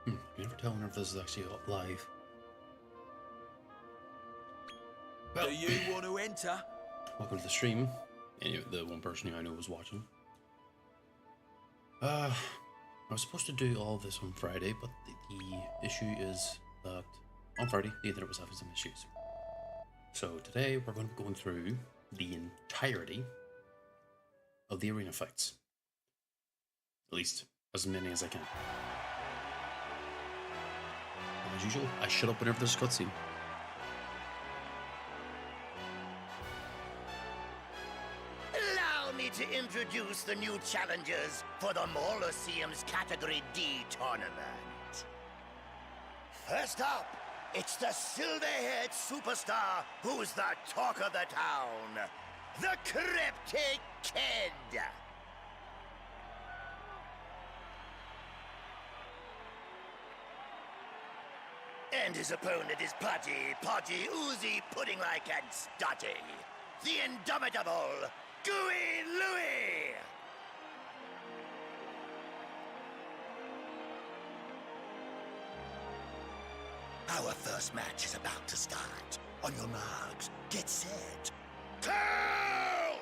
You never tell whenever this is actually live. Well, do you want to enter? Welcome to the stream. Anyway, the one person who I know was watching. I was supposed to do all of this on Friday, but the issue is that on Friday the internet was having some issues. So today we're going to be going through the entirety of the arena fights. At least as many as I can. And as usual, I shut up whenever there's a cutscene. Allow me to introduce the new challengers for the Molosseum's Category D tournament. First up, it's the silver-haired superstar who's the talk of the town, the Cryptic Kid. And his opponent is Podgy, Oozy, Pudding-like and Stodgy, the indomitable Gooey Louie! Our first match is about to start. On your marks, get set, curl!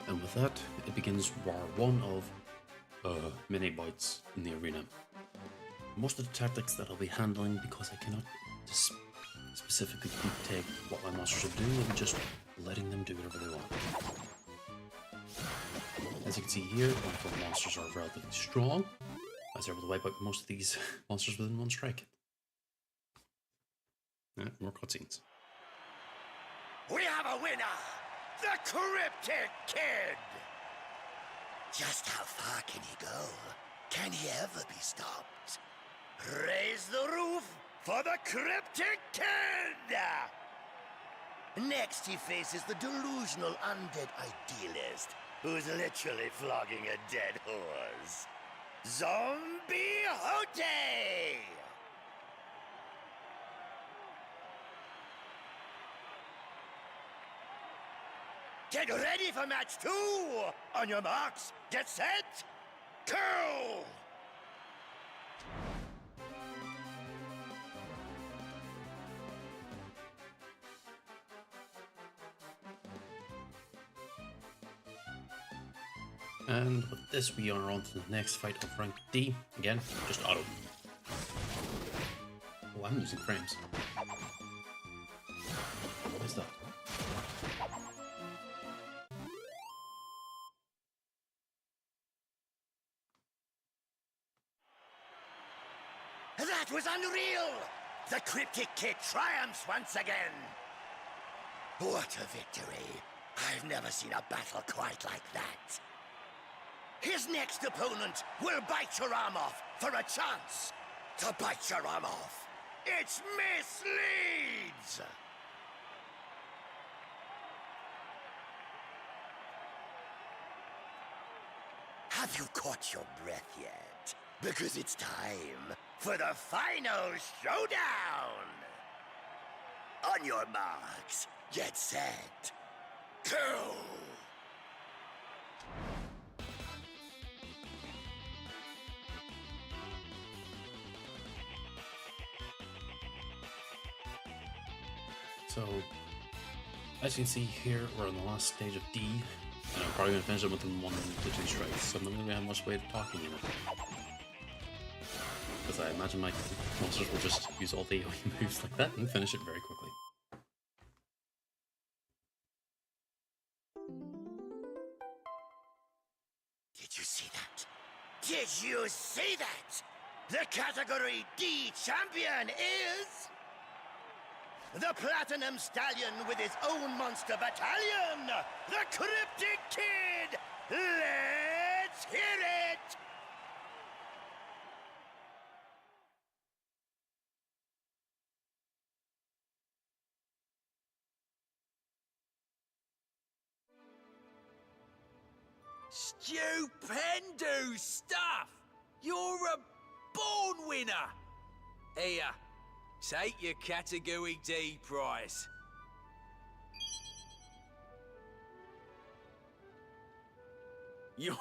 And with that, it begins war one of many bouts in the arena. Most of the tactics that I'll be handling, because I cannot specifically dictate what my monsters will do, I'm just letting them do whatever they want. As you can see here, all of our monsters are relatively strong, as they're able to wipe out most of these monsters within one strike. More cutscenes. We have a winner! The Cryptic Kid! Just how far can he go? Can he ever be stopped? Raise the roof for the Cryptic Kid! Next he faces the delusional undead idealist, who's literally flogging a dead horse. Zombie Hote! Get ready for match 2! On your marks, get set, curl! And with this, we are on to the next fight of rank D. Again, just auto. Oh, I'm losing frames. What is that? That was unreal! The Cryptic Kid triumphs once again! What a victory! I've never seen a battle quite like that. His next opponent will bite your arm off for a chance to bite your arm off. It's Miss Leeds! Have you caught your breath yet? Because it's time for the final showdown! On your marks, get set, go! So, as you can see here, we're on the last stage of D, and I'm probably going to finish it within 1 to 2 strikes, so I'm not going to have much way of talking in it. Because I imagine my monsters will just use all the AoE moves like that and finish it very quickly. Did you see that? Did you see that? The Category D champion is... the Platinum Stallion with his own monster battalion! The Cryptic Kid! Let's hear it! Stupendo stuff! You're a born winner! Here, take your Category D prize. You're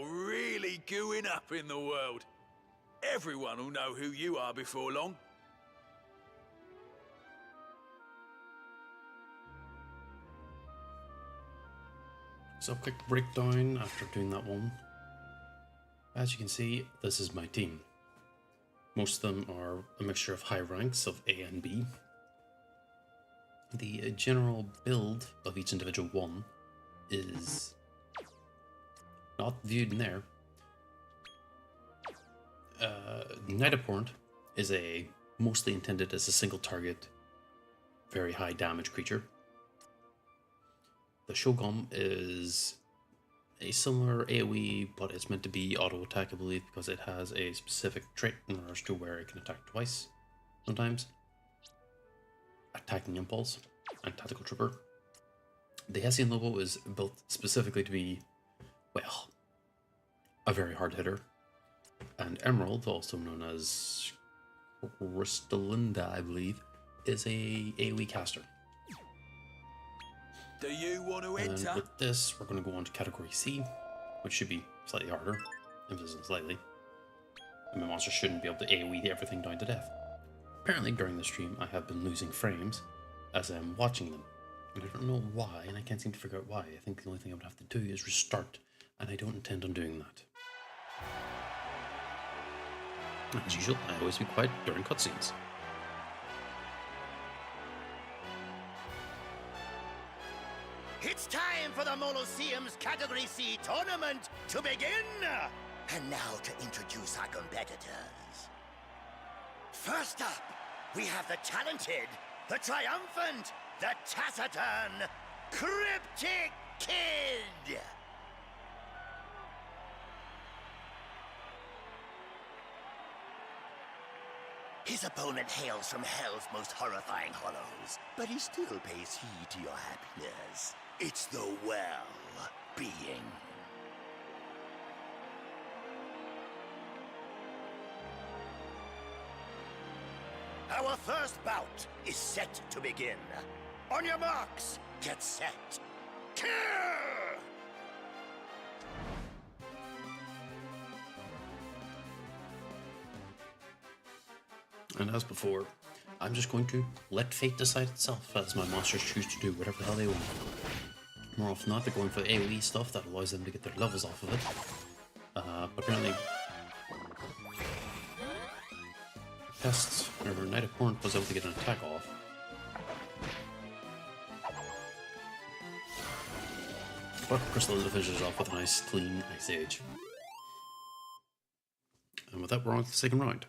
really gooing up in the world. Everyone will know who you are before long. So quick breakdown after doing that one. As you can see, this is my team. Most of them are a mixture of high ranks of A and B. The general build of each individual one is not viewed in there. Knight Abhorrent is mostly intended as a single target, very high damage creature. The Shogun is a similar AoE, but it's meant to be auto attack, I believe, because it has a specific trait in regards to where it can attack twice sometimes. Attacking Impulse and Tactical Trooper. The Hessian logo is built specifically to be, well, a very hard hitter. And Emerald, also known as Crystalinda, I believe, is a AoE caster. Do you want to And enter? with this, we're going to go on to Category C, which should be slightly harder. Emphasis on slightly. And my monster shouldn't be able to AoE everything down to death. Apparently, during the stream, I have been losing frames as I'm watching them. And I don't know why, and I can't seem to figure out why. I think the only thing I would have to do is restart, and I don't intend on doing that. As usual, I always be quiet during cutscenes. It's time for the Molosseum's Category C tournament to begin! And now to introduce our competitors. First up, we have the talented, the triumphant, the taciturn, Cryptic Kid! His opponent hails from hell's most horrifying hollows, but he still pays heed to your happiness. It's the well-being. Our first bout is set to begin. On your marks, get set, kill! And as before, I'm just going to let fate decide itself as my monsters choose to do whatever the hell they want. More often than not, they're going for AoE stuff that allows them to get their levels off of it. But apparently, Pests, or Knight Abhorrent was able to get an attack off. But Crystalinda finishes off with a nice, clean Ice Age. And with that, we're on to the second round.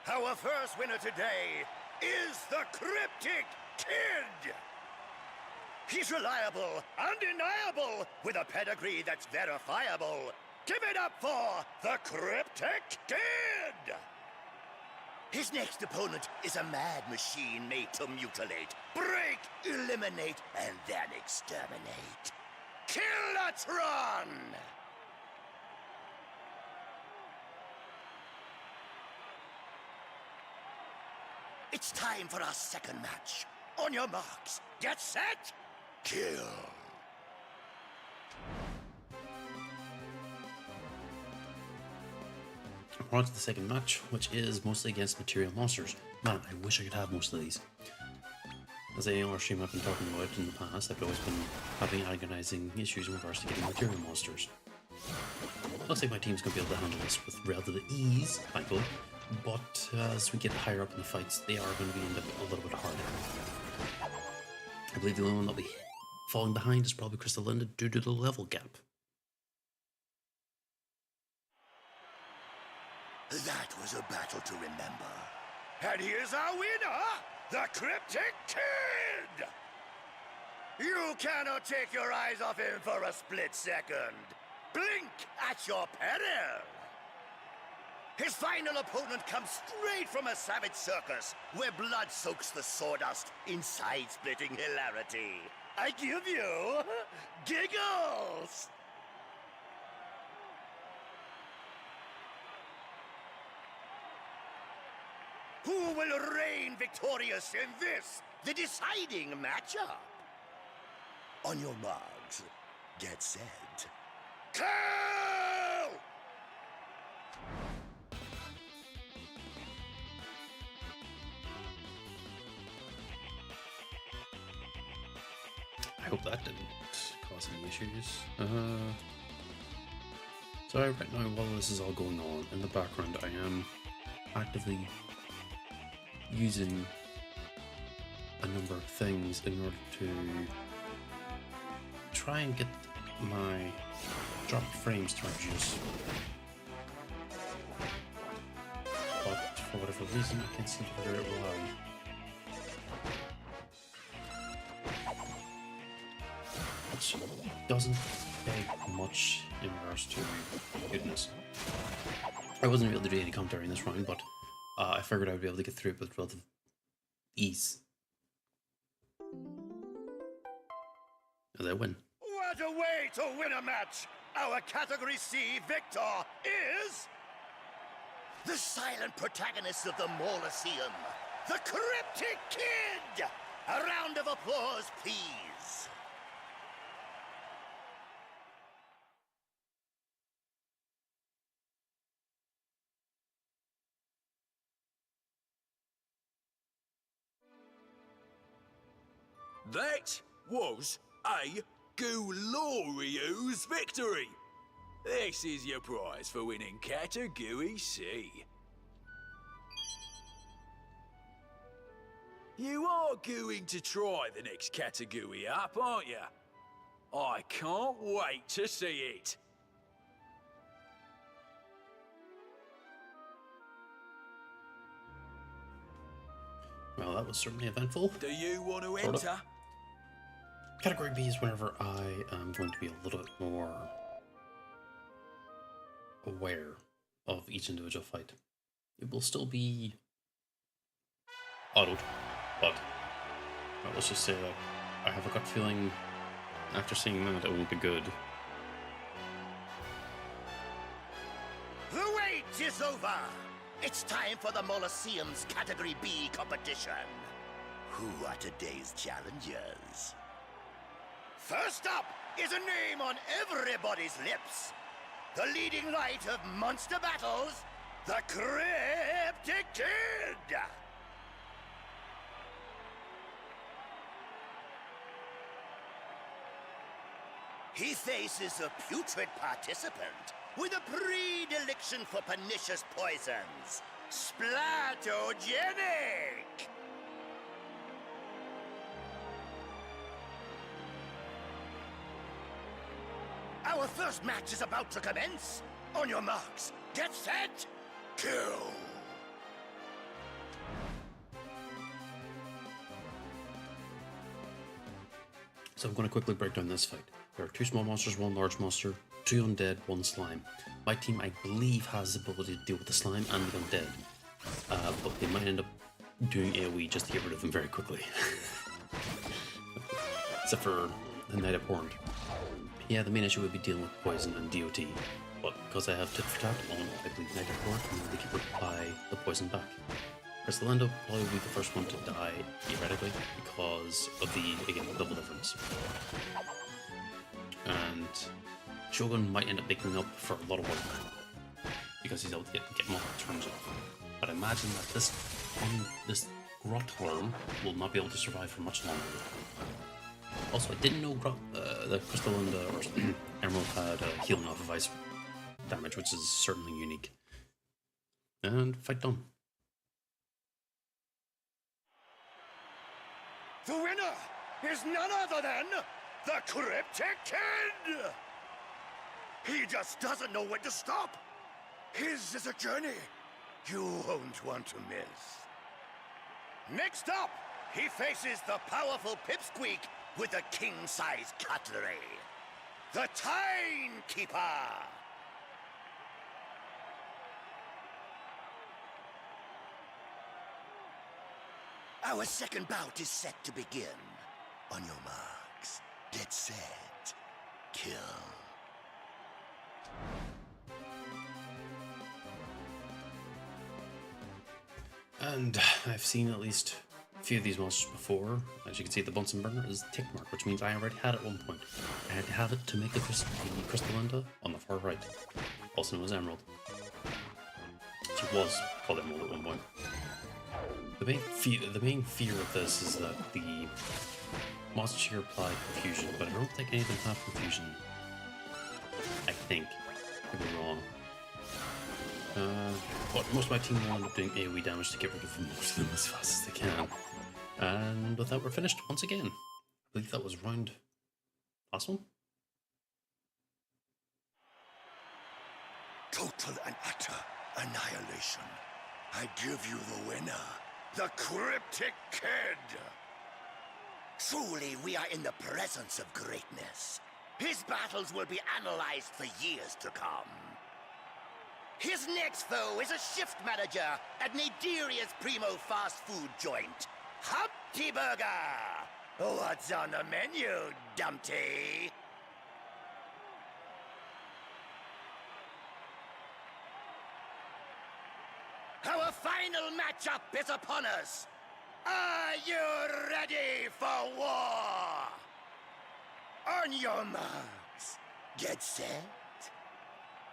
Our first winner today is the Cryptic Kid! He's reliable, undeniable, with a pedigree that's verifiable. Give it up for the Cryptic Kid! His next opponent is a mad machine made to mutilate, break, eliminate, and then exterminate. Killatron! It's time for our second match. On your marks, get set, kill. We're on to the second match, which is mostly against material monsters. Man, I wish I could have most of these. As any other stream I've been talking about in the past, I've always been having agonizing issues in regards to getting material monsters. Looks like my team's going to be able to handle this with relative ease, thankfully. But as we get higher up in the fights, they are going to be a little bit harder. I believe the only one that'll be falling behind is probably Crystalinda due to the level gap. That was a battle to remember. And here's our winner, the Cryptic Kid! You cannot take your eyes off him for a split second. Blink at your peril! His final opponent comes straight from a savage circus, where blood soaks the sawdust in side-splitting hilarity. I give you giggles! Who will reign victorious in this, the deciding matchup? On your marks, get set. Kill! I hope that didn't cause any issues. So right now, while this is all going on in the background, I am actively using a number of things in order to try and get my drop frames to reduce. But for whatever reason, I can't seem to figure out why. Which doesn't take much in regards to goodness. I wasn't able to do any commentary in this round, but I figured I would be able to get through it with relative ease. As I win. What a way to win a match! Our Category C victor is... the silent protagonist of the Molosseum, the Cryptic Kid! A round of applause, please. That was a glorious victory. This is your prize for winning Category C. You are going to try the next category up, aren't you? I can't wait to see it. Well, that was certainly eventful. Do you want to Sort of. enter? Category B is whenever I am going to be a little bit more aware of each individual fight. It will still be autoed, but let's just say that I have a gut feeling after seeing that it won't be good. The wait is over! It's time for the Molosseum's Category B competition. Who are today's challengers? First up is a name on everybody's lips. The leading light of monster battles, the Cryptic Kid! He faces a putrid participant with a predilection for pernicious poisons. Splatogenic! Our first match is about to commence. On your marks, get set, kill! So I'm going to quickly break down this fight. There are 2 small monsters, 1 large monster, 2 undead, 1 slime. My team, I believe, has the ability to deal with the slime and the undead. But they might end up doing AoE just to get rid of them very quickly. Except for the Knight Abhorrent. Yeah, the main issue would be dealing with poison and DOT. But because I have tit for tat on, I believe Knight Abhorrent, and they can apply the poison back. Crystalendo will probably be the first one to die, theoretically, because of the, again, the level difference. And Shogun might end up making up for a lot of work, because he's able to get multiple turns off. But I imagine that this Grot Worm will not be able to survive for much longer. Also, I didn't know that Crystal and Emerald had healing off of ice damage, which is certainly unique. And fight done. The winner is none other than the Cryptic Kid! He just doesn't know when to stop. His is a journey you won't want to miss. Next up, he faces the powerful Pipsqueak with a king-size cutlery. The Timekeeper! Our second bout is set to begin. On your marks, get set, kill. And I've seen at least few of these monsters before. As you can see, the Bunsen burner is tick mark, which means I already had it at one point. I had to have it to make the crystal window on the far right, also known as Emerald. Which was called Emerald at one point. The main fear of this is that the monsters here apply confusion, but I don't think any of them have confusion. I think. I could be wrong. But most of my team will end up doing AoE damage to get rid of most of them as fast as they can. And with that, we're finished once again. I believe that was round last one. Total and utter annihilation. I give you the winner, the Cryptic Kid. Truly, we are in the presence of greatness. His battles will be analyzed for years to come. His next foe is a shift manager at Nadiria's primo fast food joint, Humpty Burger. What's on the menu, Dumpty? Our final matchup is upon us. Are you ready for war? On your marks, get set,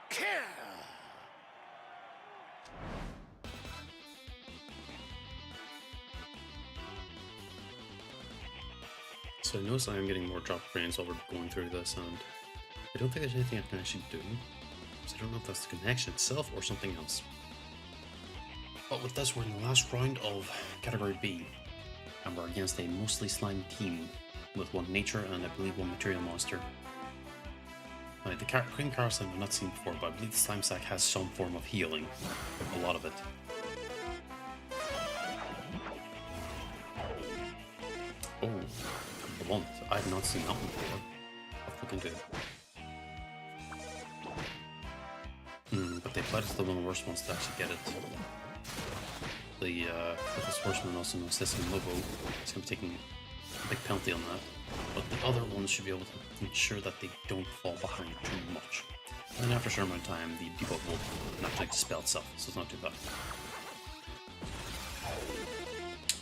kill! So I notice I am getting more drop frames while we're going through this, and I don't think there's anything I can actually do. So I don't know if that's the connection itself or something else. But with this, we're in the last round of Category B, and we're against a mostly slime team with one nature and I believe one material monster. Now, the cream carousel I've not seen before, but I believe the slime sack has some form of healing, a lot of it. Oh, blunt. I've not seen that one before. I'll look into it. But they applied it to one of the worst ones to actually get it. The Fifth Horseman, also known as Sesame Lobo, is going to be taking a big penalty on that. But the other ones should be able to ensure that they don't fall behind too much. And after a certain amount of time, the debuff will naturally dispel itself, so it's not too bad.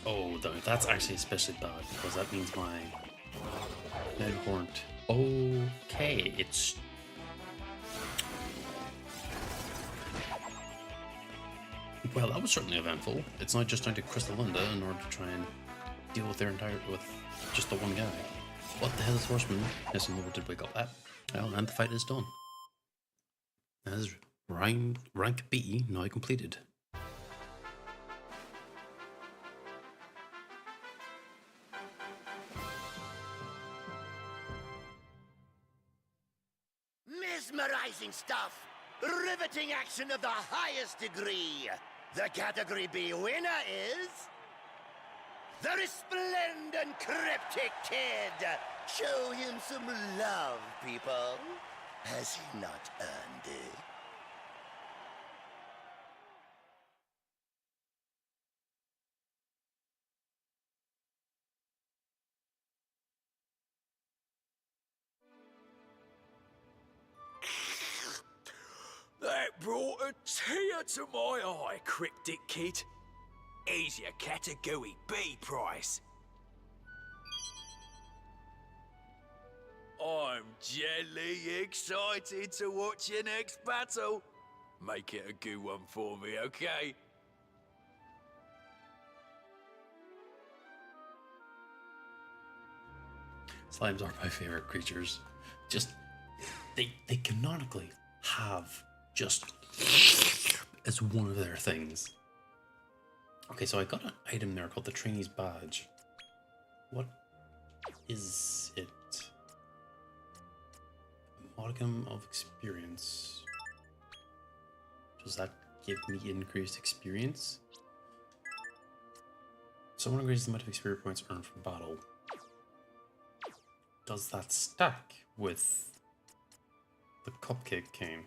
Oh, that's actually especially bad, because that means my Nidhornt. Okay, it's... Well, that was certainly eventful. It's not just down to Crystal Linda in order to try and deal with with just the one guy. What the hell is Horseman? Yes, and Lobo did wake up that. Well, and the fight is done. As rank B now completed. Mesmerizing stuff! Riveting action of the highest degree! The Category B winner is... the resplendent Cryptic Kid! Show him some love, people. Has he not earned it? That brought a tear to my eye, Cryptic Kid. Here's your Category B prize. I'm jelly excited to watch your next battle. Make it a good one for me, okay? Slimes are my favorite creatures. Just, they canonically have just as one of their things. Okay, so I got an item there called the Trainee's Badge. What is it? A modicum of experience. Does that give me increased experience? Someone increases the amount of experience points earned from battle. Does that stack with the Cupcake Cane?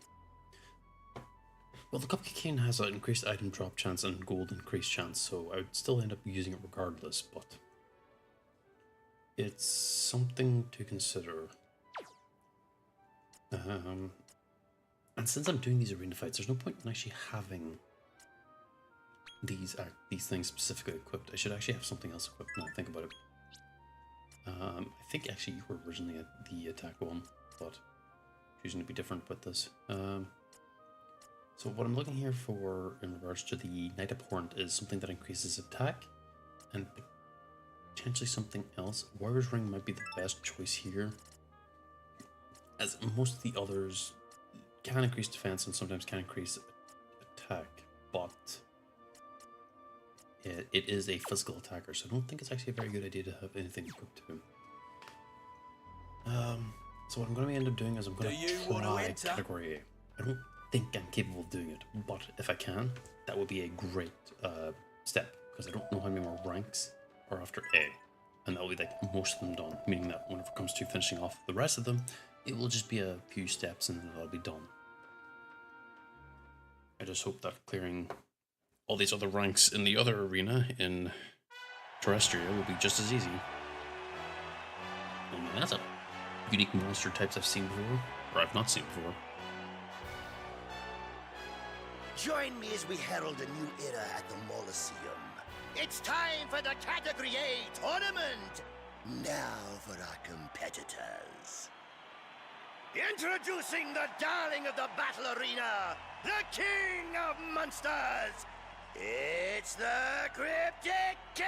Well, the Cupcake Cane has an increased item drop chance and gold increased chance, so I would still end up using it regardless, but it's something to consider. And since I'm doing these arena fights, there's no point in actually having these things specifically equipped. I should actually have something else equipped now I think about it. I think actually you were originally at the attack one, but choosing to be different with this. So what I'm looking here for in regards to the Knight Abhorrent is something that increases attack, and potentially something else. Warrior's Ring might be the best choice here, as most of the others can increase defense and sometimes can increase attack, but it is a physical attacker, so I don't think it's actually a very good idea to have anything equipped to him. So what I'm going to end up doing is I'm going to try category A. I don't think I'm capable of doing it, but if I can, that would be a great step, because I don't know how many more ranks are after A, and that will be like most of them done, meaning that whenever it comes to finishing off the rest of them, it will just be a few steps and then it'll be done. I just hope that clearing all these other ranks in the other arena in Terrestria will be just as easy. I mean, that's a unique monster types I've seen before, or I've not seen before. Join me as we herald a new era at the Molosseum. It's time for the Category A tournament! Now for our competitors. Introducing the darling of the battle arena, the king of monsters! It's the Cryptic Kid!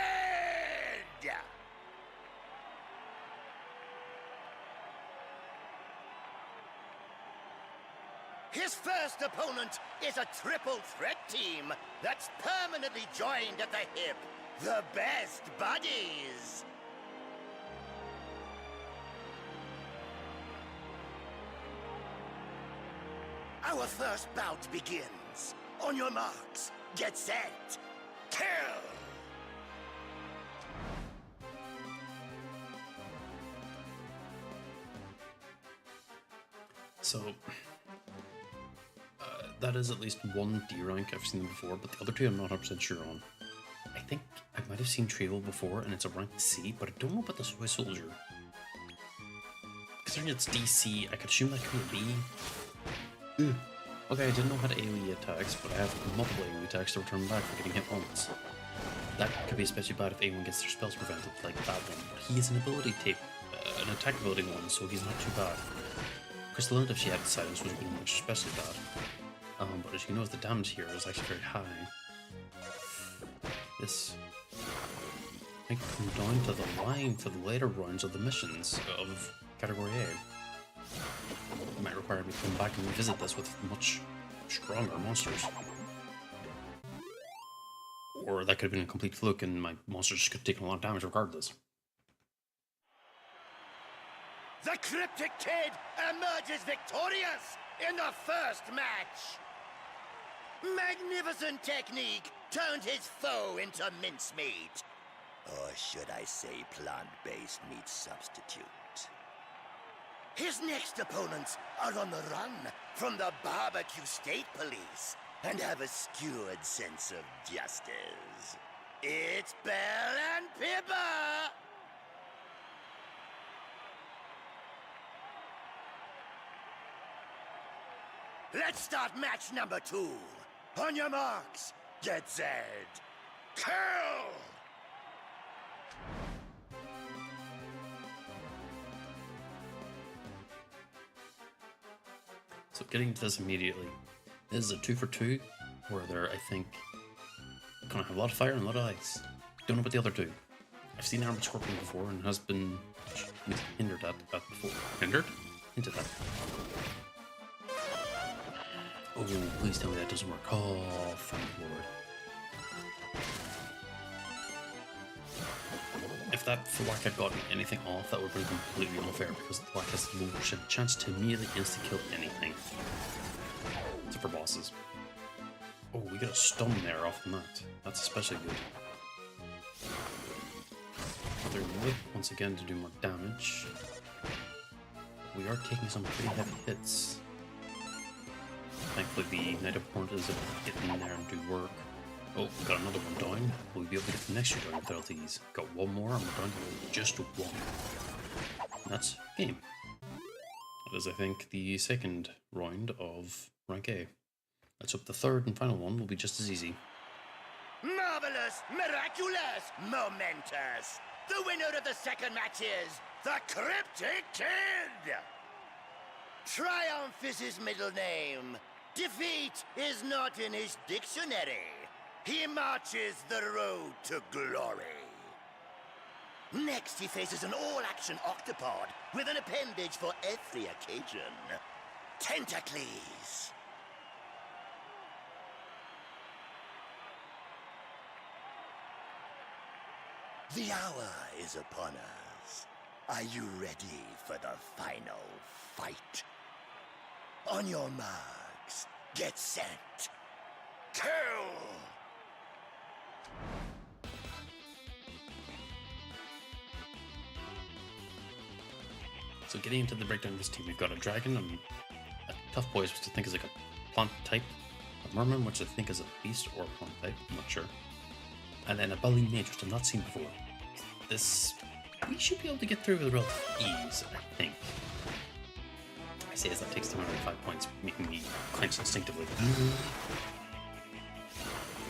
His first opponent is a triple threat team that's permanently joined at the hip. The Best Buddies. Our first bout begins. On your marks, get set, kill! So, that is at least one D rank. I've seen them before, but the other two I'm not 100% sure on. I think I might have seen Trevo before, and it's a rank C, but I don't know about the Soy Soldier. Considering it's DC, I could assume that could be B. Okay, I didn't know how to AoE attacks, but I have multiple AoE attacks to return back for getting hit once. That could be especially bad if anyone gets their spells prevented, like that one, but he is an ability tape, an attack ability one, so he's not too bad. Crystalline, if she had silence, would have been especially bad. But as you know, the damage here is actually very high. This might come down to the line for the later rounds of the missions of Category A. It might require me to come back and revisit this with much stronger monsters. Or that could have been a complete fluke and my monsters just could have taken a lot of damage regardless. The Cryptic Kid emerges victorious in the first match. Magnificent technique turned his foe into mincemeat. Or should I say plant-based meat substitute. His next opponents are on the run from the barbecue state police and have a skewed sense of justice. It's Belle and Pippa! Let's start match number 2. On your marks, get set, kill! So getting into this immediately, this is a 2 for 2, where they're, I think, gonna have a lot of fire and a lot of ice. Don't know about the other two. I've seen Armored Scorpion before and has been hindered at that before. Hindered? Into that. Oh, please tell me that doesn't work. Oh, thank Lord. If that Thwack had gotten anything off, that would have been completely unfair because the Thwack has no chance to immediately insta-kill anything. Except for bosses. Oh, we got a stun there off the mat. That's especially good. They're wood once again to do more damage. We are taking some pretty heavy hits. Thankfully, the Knight Abhorrent is able to get in there and do work. Oh, got another one down. Will we be able to get the next two down without these? Got one more, and we're down to just one. And that's game. That is, I think, the second round of rank A. Let's hope the third and final one will be just as easy. marvelous, miraculous, momentous. The winner of the second match is the Cryptic Kid. Triumph is his middle name. Defeat is not in his dictionary. He marches the road to glory. Next, he faces an all-action octopod with an appendage for every occasion. Tentacles. The hour is upon us. Are you ready for the final fight? On your marks, get set, kill! So getting into the breakdown of this team, we've got a dragon, a tough boy, which I think is like a plant type, a merman, which I think is a beast or a plant type, I'm not sure, and then a belly mage, which I've not seen before. This, we should be able to get through with real ease, I think. I say as that takes 205 points, making me clench instinctively.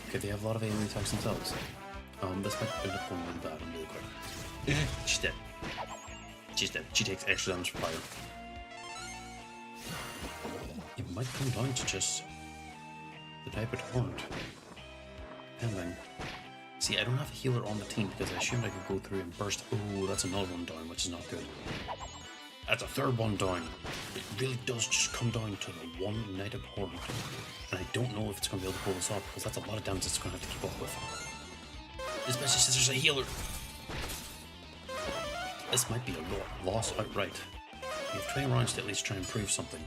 Okay, they have a lot of alien attacks themselves. This might end up going really bad and really quick. She's dead. She's dead. She takes extra damage from fire. It might come down to just the type of torrent. Depending. See, I don't have a healer on the team because I assumed I could go through and burst. Oh, that's another one down, which is not good. That's a third one down. It really does just come down to the one Knight Abhorrent. And I don't know if it's going to be able to pull this off because that's a lot of damage it's going to have to keep up with. Especially since there's a healer. This might be a loss outright. You have 20 rounds to at least try and prove something.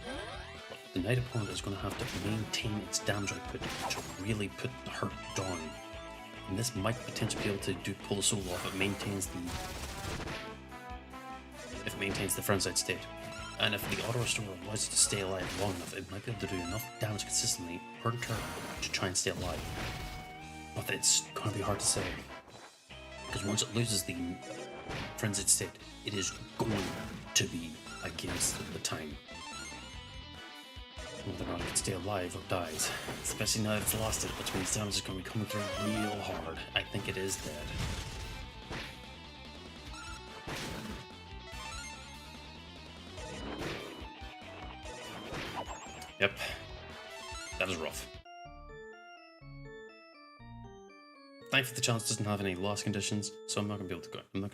But the Knight Opponent is going to have to maintain its damage output to really put the hurt down. And this might potentially be able to pull the soul off if it maintains the frontline state. And if the auto restore allows it to stay alive long enough, it might be able to do enough damage consistently per turn to try and stay alive. But it's going to be hard to say. Because once it loses the frenzied state, it is going to be against the time. Whether or not it can stay alive or dies. Especially now that it's lost it, which means damage is going to be coming through real hard. I think it is dead. Yep. That is rough. Thankfully, the challenge doesn't have any loss conditions, so I'm not going to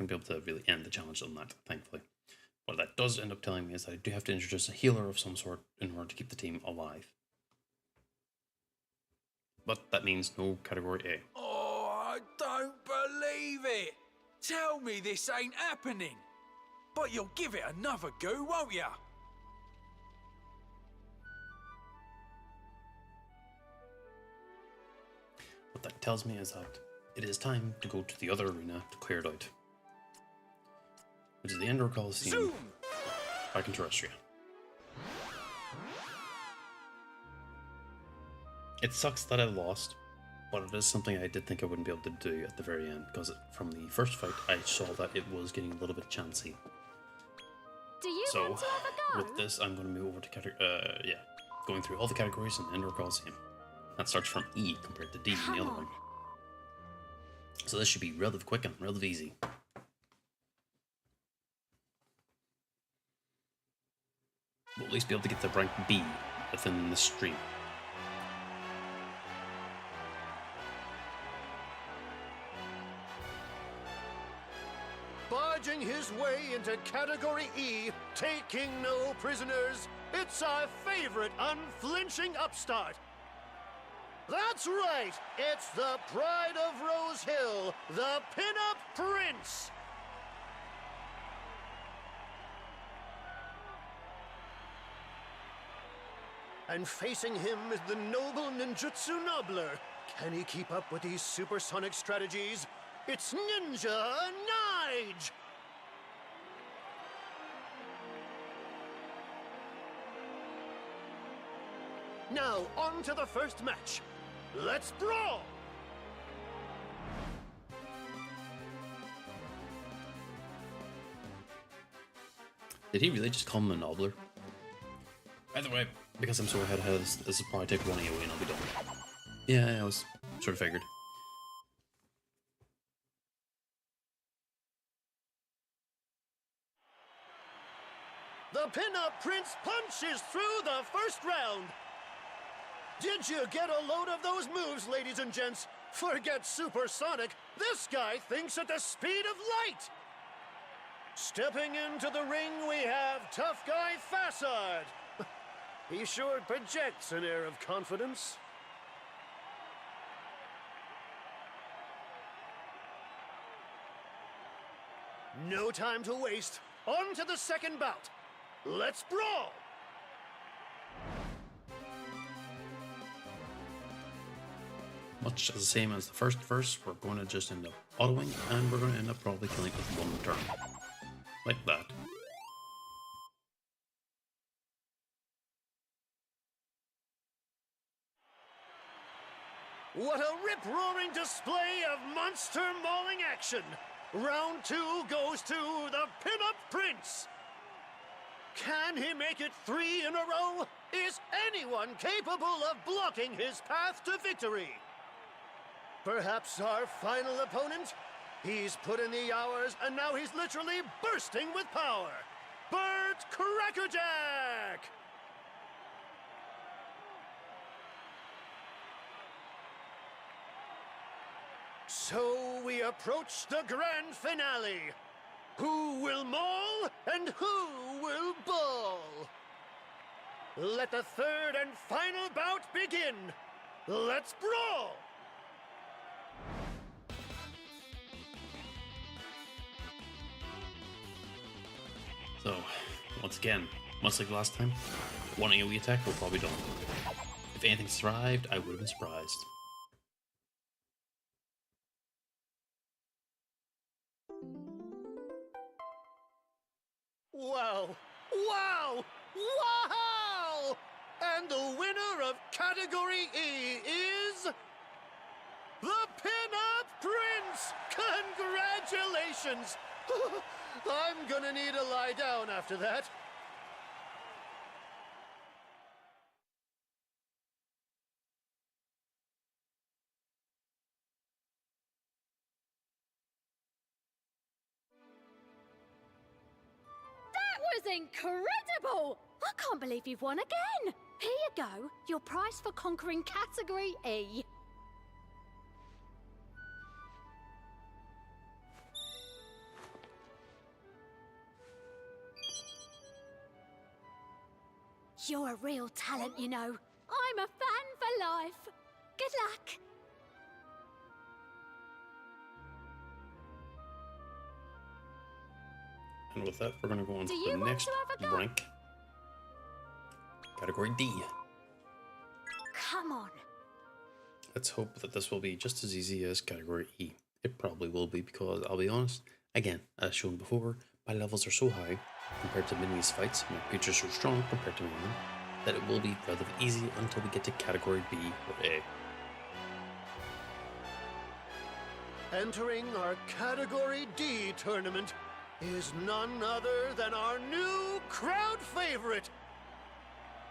be able to really end the challenge on that, thankfully. What that does end up telling me is that I do have to introduce a healer of some sort in order to keep the team alive. But that means no category A. Oh, I don't believe it! Tell me this ain't happening! But you'll give it another go, won't ya? What that tells me is that it is time to go to the other arena to clear it out. Which is the Indoor Coliseum back in Terrestria. It sucks that I lost, but it is something I did think I wouldn't be able to do at the very end, because from the first fight I saw that it was getting a little bit chancy. Do you So, want to have a go? with this I'm going to move over to going through all the categories in the Indoor Coliseum. That starts from E compared to D in the other one. So this should be relatively quick and relatively easy. We'll at least be able to get to rank B within the stream. Barging his way into Category E, taking no prisoners, it's our favorite unflinching upstart. That's right, it's the pride of Rose Hill, the Pin-Up Prince. And facing him is the noble ninjutsu nobbler. Can he keep up with these supersonic strategies? It's Ninja Nige! Now, on to the first match. Let's brawl! Did he really just call him a nobbler? Either way, because I'm so ahead, this will probably take one AoE and I'll be done. Yeah, I was sort of figured. The Pin-Up Prince punches through the first round. Did you get a load of those moves, ladies and gents? Forget supersonic. This guy thinks at the speed of light. Stepping into the ring, we have tough guy Fassard. He sure projects an air of confidence. No time to waste. On to the second bout. Let's brawl! Much as the same as the first verse, we're going to just end up autoing, and we're going to end up probably killing it with one turn. Like that. What a rip-roaring display of monster mauling action! Round 2 goes to the Pin-Up Prince! Can he make it 3 in a row? Is anyone capable of blocking his path to victory? Perhaps our final opponent? He's put in the hours, and now he's literally bursting with power! Bert Crackerjack! So we approach the grand finale. Who will maul and who will ball? Let the third and final bout begin. Let's brawl! So, once again, much like last time, one AoE attack we're probably done. If anything survived, I would have been surprised. Wow! Wow! Wow! And the winner of Category E is... the Pin-Up Prince! Congratulations! I'm gonna need a lie down after that. That was incredible! I can't believe you've won again! Here you go, your prize for conquering Category E. You're a real talent, you know. I'm a fan for life. Good luck. And with that, we're going to go on Do to you the want next to have a go? rank. Category D. Come on. Let's hope that this will be just as easy as Category E. It probably will be because, I'll be honest, again, as shown before, my levels are so high compared to Mini's fights, my creatures are so strong compared to Mini, that it will be relatively easy until we get to Category B or A. Entering our Category D tournament is none other than our new crowd favorite,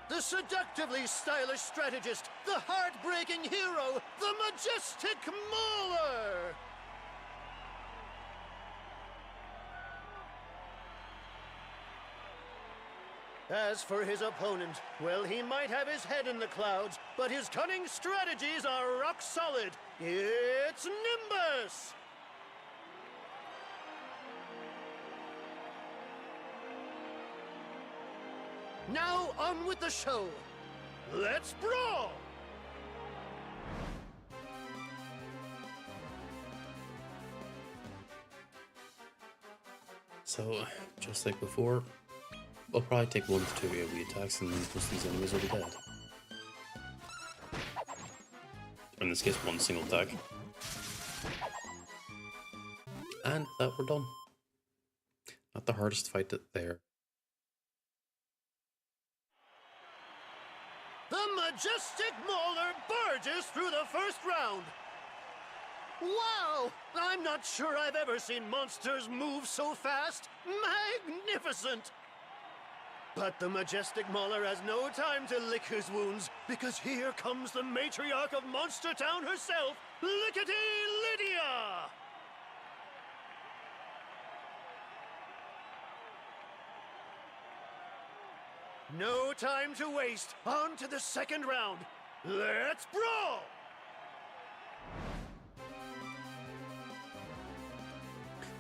the seductively stylish strategist, the heartbreaking hero, the majestic Mauler! As for his opponent, well, he might have his head in the clouds, but his cunning strategies are rock solid. It's Nimbus! Now on with the show. Let's brawl! So, just like before, we'll probably take 1 to 2 AoE attacks and most of these enemies will be dead. In this case, 1 single attack. And that we're done. Not the hardest fight there. The majestic Mauler barges through the first round. Wow! I'm not sure I've ever seen monsters move so fast. Magnificent! But the majestic Mauler has no time to lick his wounds, because here comes the matriarch of Monster Town herself, Lickety Lydia! No time to waste. On to the second round. Let's brawl!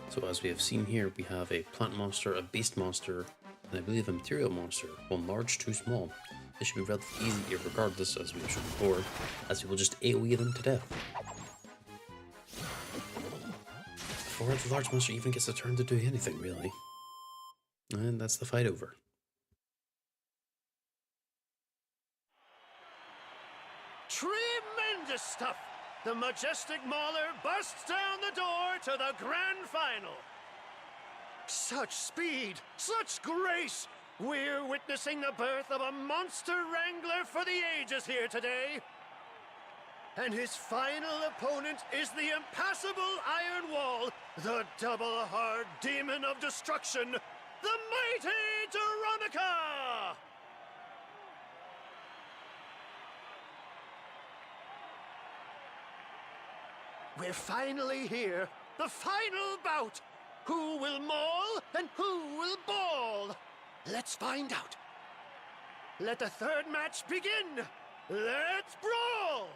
So as we have seen here, we have a plant monster, a beast monster, and I believe a material monster. One large, two small. This should be relatively easy here regardless, as we have shown before, as we will just AoE them to death. Before the large monster even gets a turn to do anything, really. And that's the fight over. Tremendous stuff! The majestic Mauler busts down the door to the grand final. Such speed, such grace! We're witnessing the birth of a monster wrangler for the ages here today. And his final opponent is the impassable Iron Wall, the double-hard demon of destruction, the mighty Veronica! We're finally here. The final bout. Who will maul and who will ball? Let's find out. Let the third match begin. Let's brawl!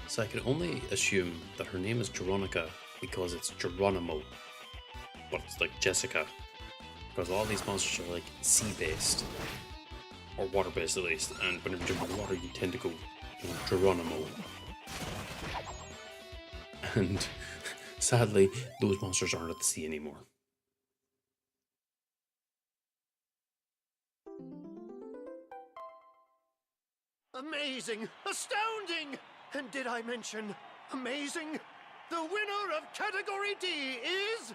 So I can only assume that her name is Veronica because it's Geronimo. But it's like Jessica. Because all these monsters are like sea-based. Or water-based at least. And whenever you jump in the water you tend to go, Geronimo. And sadly, those monsters aren't at the sea anymore. Amazing! Astounding! And did I mention amazing? The winner of Category D is...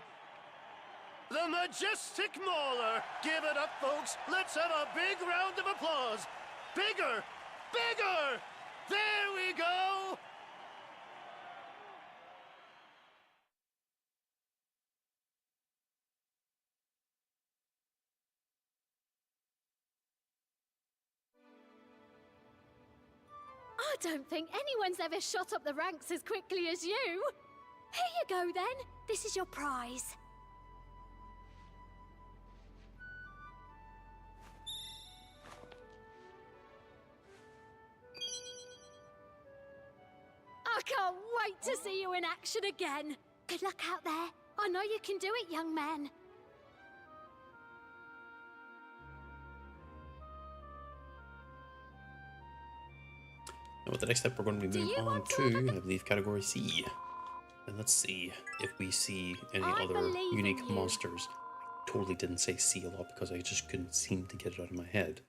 the Majestic Mauler! Give it up, folks! Let's have a big round of applause! Bigger! Bigger! There we go! I don't think anyone's ever shot up the ranks as quickly as you. Here you go, then. This is your prize. I can't wait to see you in action again. Good luck out there. I know you can do it, young man. Now with the next step we're going to be moving on to, I believe, Category C. And let's see if we see any other unique monsters. I totally didn't say C a lot because I just couldn't seem to get it out of my head.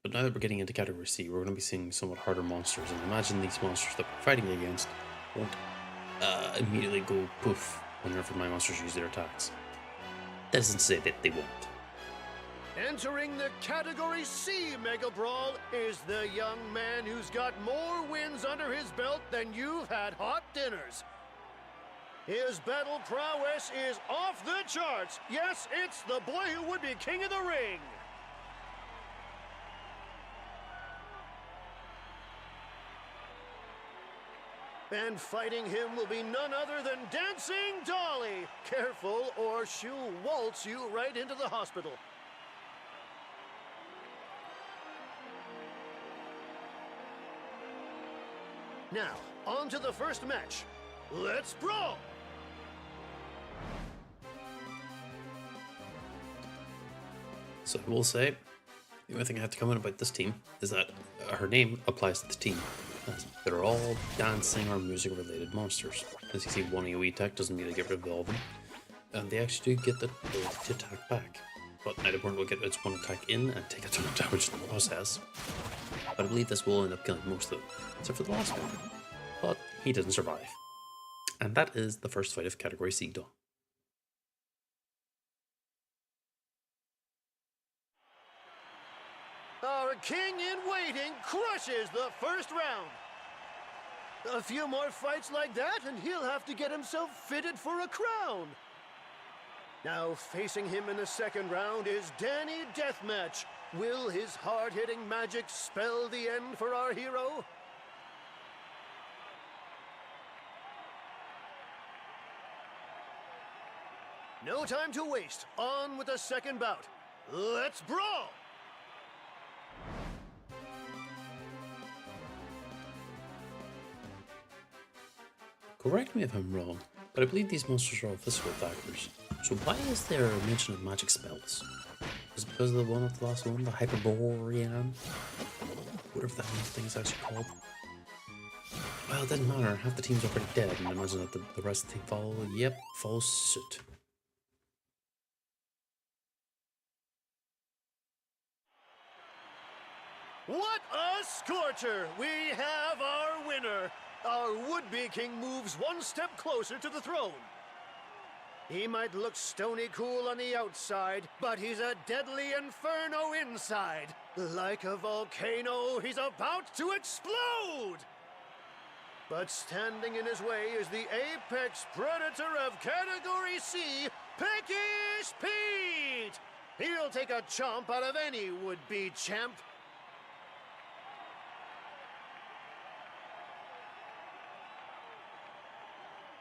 But now that we're getting into Category C, we're going to be seeing somewhat harder monsters. And imagine these monsters that we're fighting against won't immediately go poof whenever my monsters use their attacks. That doesn't say that they won't. Entering the Category C Mega Brawl is the young man who's got more wins under his belt than you've had hot dinners. His battle prowess is off the charts. Yes, it's the boy who would be king of the ring. And fighting him will be none other than Dancing Dolly. Careful, or she'll waltz you right into the hospital. Now, on to the first match. Let's brawl! So I will say, the only thing I have to comment about this team is that her name applies to the team. They're all dancing or music related monsters. As you see, one AoE attack doesn't mean they get rid of all of them. And they actually do get the ability to attack back. But neither one will get its one attack in and take a ton of damage in the process. But I believe this will end up killing most of them, except for the last one. But he didn't survive. And that is the first fight of Category C done. Our king in waiting crushes the first round. A few more fights like that and he'll have to get himself fitted for a crown. Now facing him in the second round is Danny Deathmatch. Will his hard-hitting magic spell the end for our hero? No time to waste. On with the second bout. Let's brawl! Correct me if I'm wrong, but I believe these monsters are all physical attackers. So why is there a mention of magic spells? Is it because of the one of the last one, the Hyperborean? Whatever the hell that thing is actually called. Well, it didn't matter. Half the team's already dead, and I imagine that the rest of the team follows suit. What a scorcher! We have our winner! Our would-be king moves one step closer to the throne. He might look stony cool on the outside, but he's a deadly inferno inside. Like a volcano, he's about to explode! But standing in his way is the apex predator of Category C, Peckish Pete! He'll take a chomp out of any would-be champ.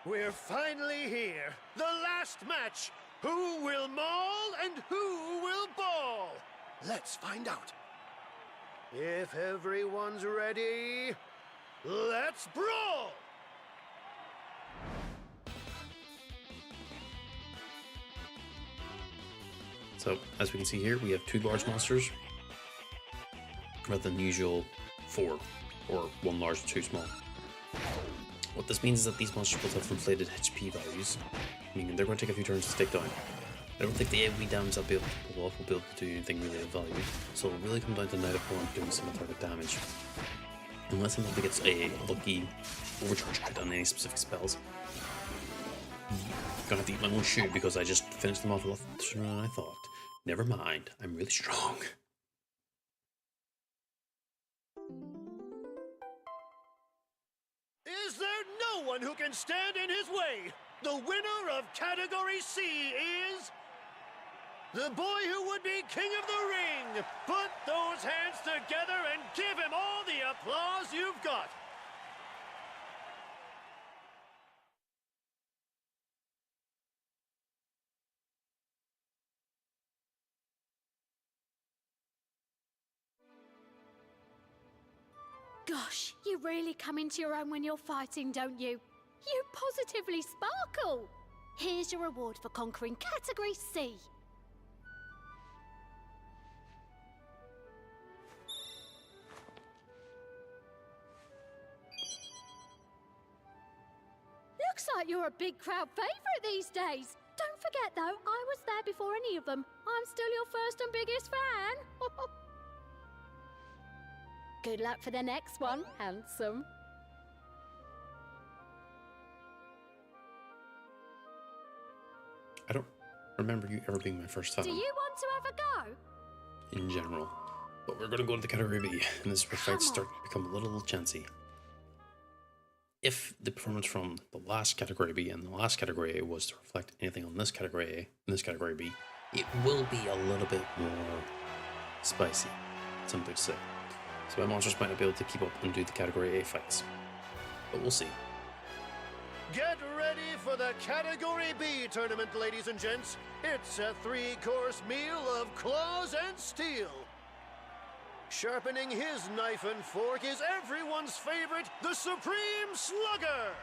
We're finally here. The last match. Who will maul and who will ball? Let's find out. If everyone's ready, let's brawl! So, as we can see here, we have 2 large monsters, rather than the usual 4, or 1 large, 2 small. What this means is that these monsters both have inflated HP values, meaning they're going to take a few turns to take down. I don't think the AoE damage I'll be able to pull off will be able to do anything really of value, so it'll really come down to night opponent doing some target damage. Unless somebody gets a lucky overcharge crit on any specific spells. I'm gonna have to eat my own shoe because I just finished them off a lot sooner than I thought. Never mind, I'm really strong. Is there no one who can stand in his way? The winner of Category C is... the boy who would be king of the ring! Put those hands together and give him all the applause you've got! Gosh, you really come into your own when you're fighting, don't you? You positively sparkle! Here's your reward for conquering Category C. Looks like you're a big crowd favourite these days. Don't forget though, I was there before any of them. I'm still your first and biggest fan. Good luck for the next one, handsome. I don't remember you ever being my first fan. Do you want to have a go? In general. But we're going to go to the Category B, and this is where fights start to become a little chancy. If the performance from the last Category B and the last Category A was to reflect anything on this Category A and this Category B, it will be a little bit more spicy, simply to say. So my monsters might not be able to keep up and do the Category A fights. But we'll see. Get ready for the Category B tournament, ladies and gents. It's a 3-course meal of claws and steel. Sharpening his knife and fork is everyone's favorite, the Supreme Slugger!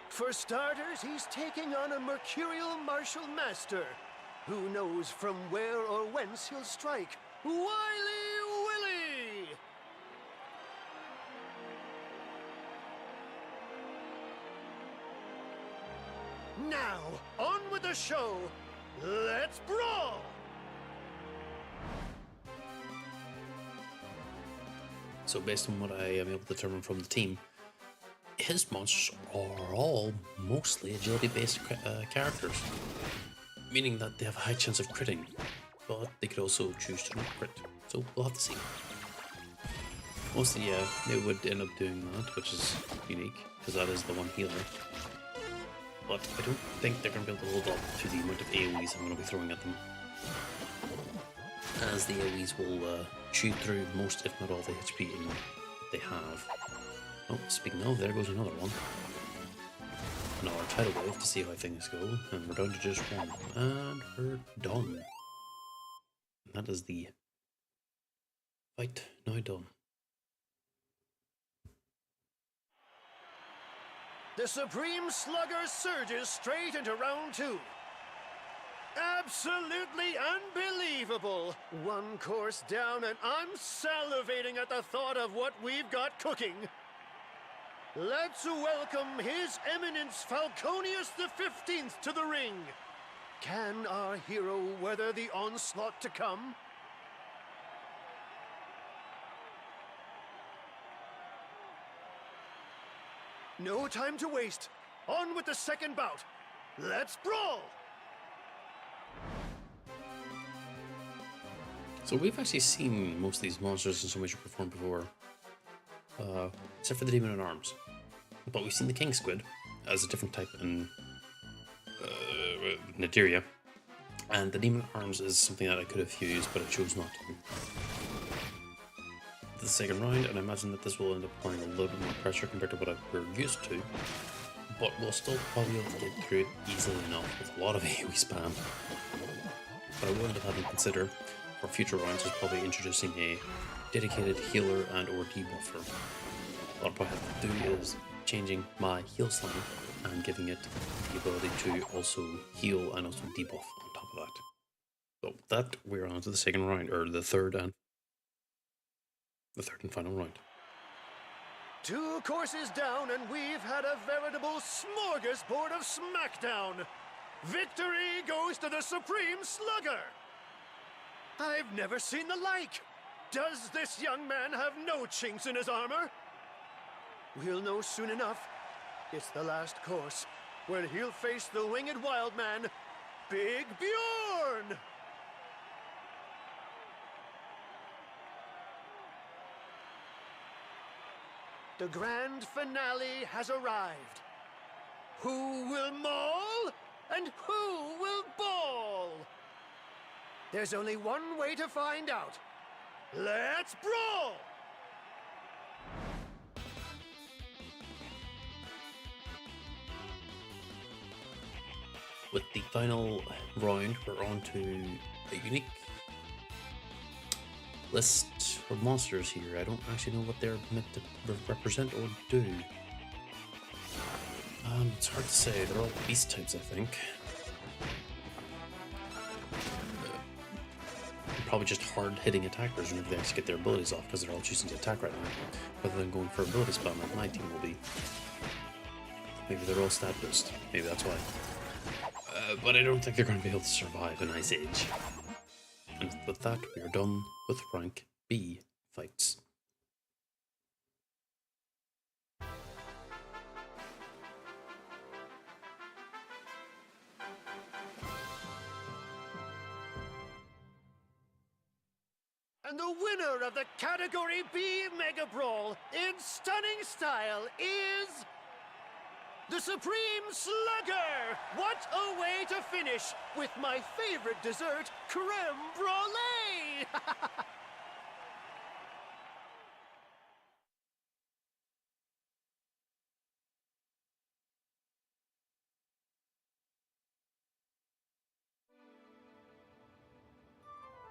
For starters, he's taking on a mercurial martial master. Who knows from where or whence he'll strike? Wily Willy! Now, on with the show! Let's brawl! So based on what I am able to determine from the team, his monsters are all mostly agility-based characters, meaning that they have a high chance of critting, but they could also choose to not crit, so we'll have to see. Mostly, yeah, they would end up doing that, which is unique, because that is the one healer. But I don't think they're going to be able to hold up to the amount of AoEs I'm going to be throwing at them, as the AoEs will chew through most, if not all, the HP they have. Oh, speaking of, there goes another one. Another tidal wave to see how things go, and we're down to just one, and we're done. And that is the fight now done. The Supreme Slugger surges straight into round 2. Absolutely unbelievable. One course down and I'm salivating at the thought of what we've got cooking. Let's welcome His Eminence Falconius the 15th to the ring. Can our hero weather the onslaught to come? No time to waste. On with the second bout. Let's brawl! So we've actually seen most of these monsters in some way perform before, except for the Demon in Arms. But we've seen the King Squid as a different type in Naderia, and the Demon in Arms is something that I could have used, but I chose not to. The second round, and I imagine that this will end up applying a little bit more pressure compared to what we're used to, but we'll still probably be able to get through it easily enough with a lot of AoE spam. But I will end up having to consider for future rounds is probably introducing a dedicated healer and or debuffer. What I'll probably have to do is changing my heal slam and giving it the ability to also heal and also debuff on top of that. So with that, we're on to the second round, or the third and final round. 2 courses down and we've had a veritable smorgasbord of smackdown. Victory goes to the Supreme Slugger. I've never seen the like. Does this young man have no chinks in his armor? We'll know soon enough. It's the last course, where he'll face the winged wild man, Big Bjorn! The grand finale has arrived. Who will maul and who will ball? There's only one way to find out. Let's brawl! With the final round, we're on to a unique list of monsters here. I don't actually know what they're meant to represent or do. It's hard to say. They're all beast types, I think. Probably just hard-hitting attackers whenever they actually get their abilities off, because they're all choosing to attack right now, rather than going for ability spam like my team will be. Maybe they're all stat boost. Maybe that's why. But I don't think they're going to be able to survive an Ice Age. And with that, we are done with rank B fights. And the winner of the Category B Mega Brawl in stunning style is... the Supreme Slugger! What a way to finish with my favorite dessert, creme brulee!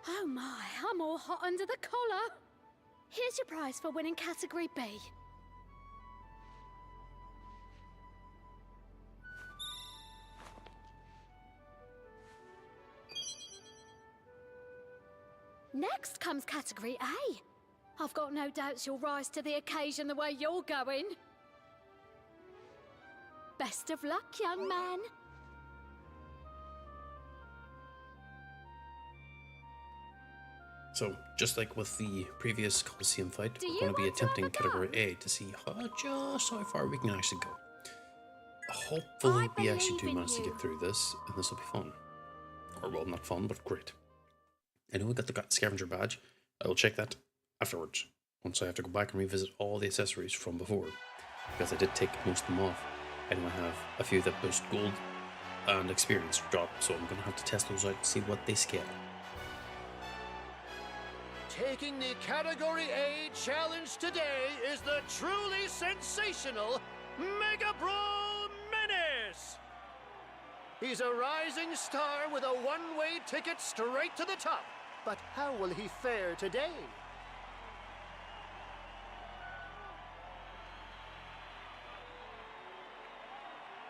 Oh my, I'm all hot under the collar. Here's your prize for winning Category B. Next comes Category A. I've got no doubts you'll rise to the occasion the way you're going. Best of luck, young man. So, just like with the previous Coliseum fight, we're going to be attempting Category A to see just how far we can actually go. Hopefully we actually do manage to get through this, and this will be fun. Or, well, not fun, but great. I know we got the scavenger badge. I will check that afterwards, once I have to go back and revisit all the accessories from before, because I did take most of them off. I know I have a few that boost gold and experience drop, so I'm going to have to test those out to see what they scale. Taking the Category A challenge today is the truly sensational Mega Brawl Menace! He's a rising star with a one-way ticket straight to the top. But how will he fare today?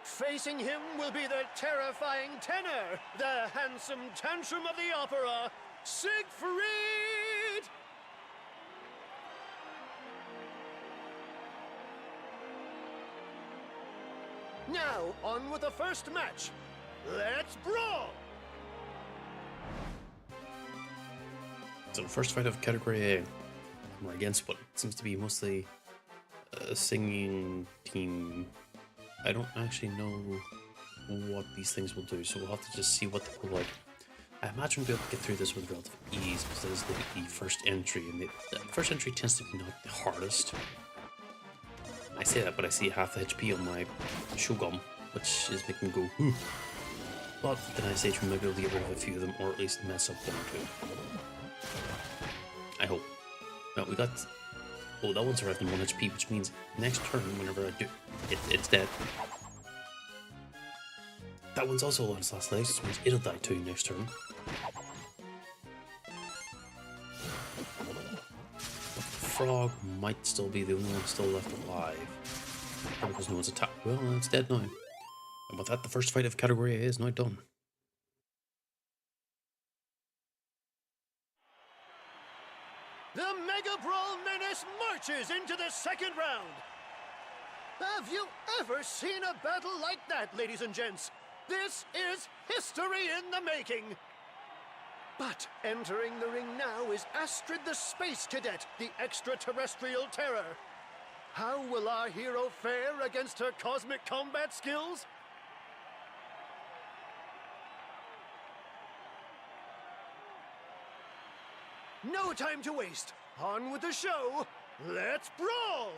Facing him will be the terrifying tenor, the handsome tantrum of the opera, Siegfried! Now, on with the first match. Let's brawl! So first fight of Category A. We're against what seems to be mostly a singing team. I don't actually know what these things will do, so we'll have to just see what they will like. I imagine we'll be able to get through this with relative ease, because that is the first entry, and the first entry tends to be not the hardest. I say that, but I see half the HP on my Shogun, which is making me go, hmm. But then I say we might be able to get rid of a few of them, or at least mess up one or two. I hope. Well, we got... Oh, that one's arrived in 1 HP, which means next turn, whenever I do... It's dead. That one's also on its last legs, which means it'll die too next turn. The frog might still be the only one still left alive. Probably because no one's attacked. Well, it's dead now. And with that, the first fight of Category A is now done. The Mega Brawl Menace marches into the second round. Have you ever seen a battle like that, ladies and gents? This is history in the making. But entering the ring now is Astrid the Space Cadet, the extraterrestrial terror. How will our hero fare against her cosmic combat skills? No time to waste. On with the show. Let's brawl!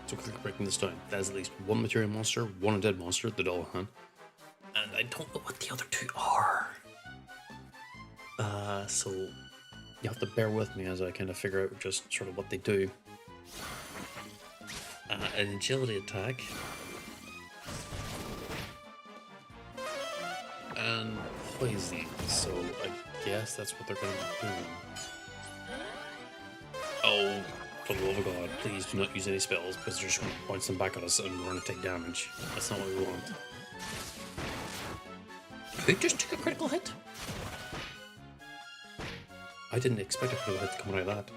So quickly breaking this down. That is at least one material monster, one undead monster, the Dullahan. And I don't know what the other two are. So you have to bear with me as I kind of figure out just sort of what they do. An agility attack. And poison. So I guess that's what they're going to be doing. Oh, for the love of God, please do not use any spells because they're just going to bounce them back at us and we're going to take damage. That's not what we want. Who just took a critical hit? I didn't expect a critical hit to come out of that.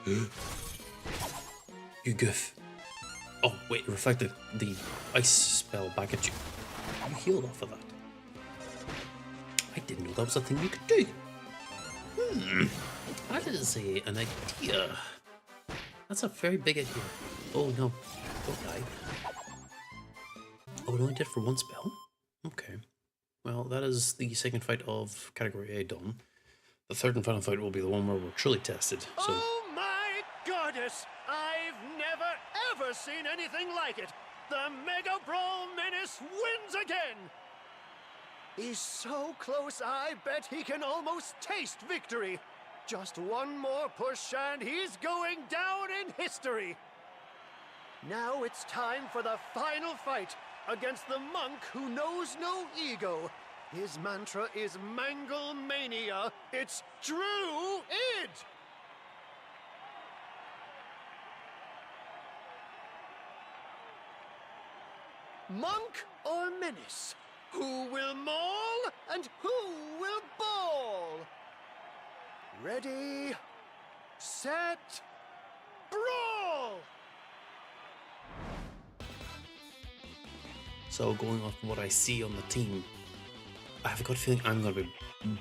You goof. Oh, wait, it reflected the ice spell back at you. You healed off of that. I didn't know that was a thing you could do. That is an idea. That's a very big idea. Oh no, don't die. Oh, it only did for one spell? Okay. Well, that is the second fight of Category A done. The third and final fight will be the one where we're truly tested. So. Oh my goddess! I've never ever seen anything like it! The Mega Brawl Menace wins again! He's so close, I bet he can almost taste victory. Just one more push and he's going down in history. Now it's time for the final fight against the monk who knows no ego. His mantra is Mangle Mania. It's Drew Id! Monk or Menace? Who will maul and who will ball? Ready, set, brawl! So going off what I see on the team, I have a good feeling I'm going to be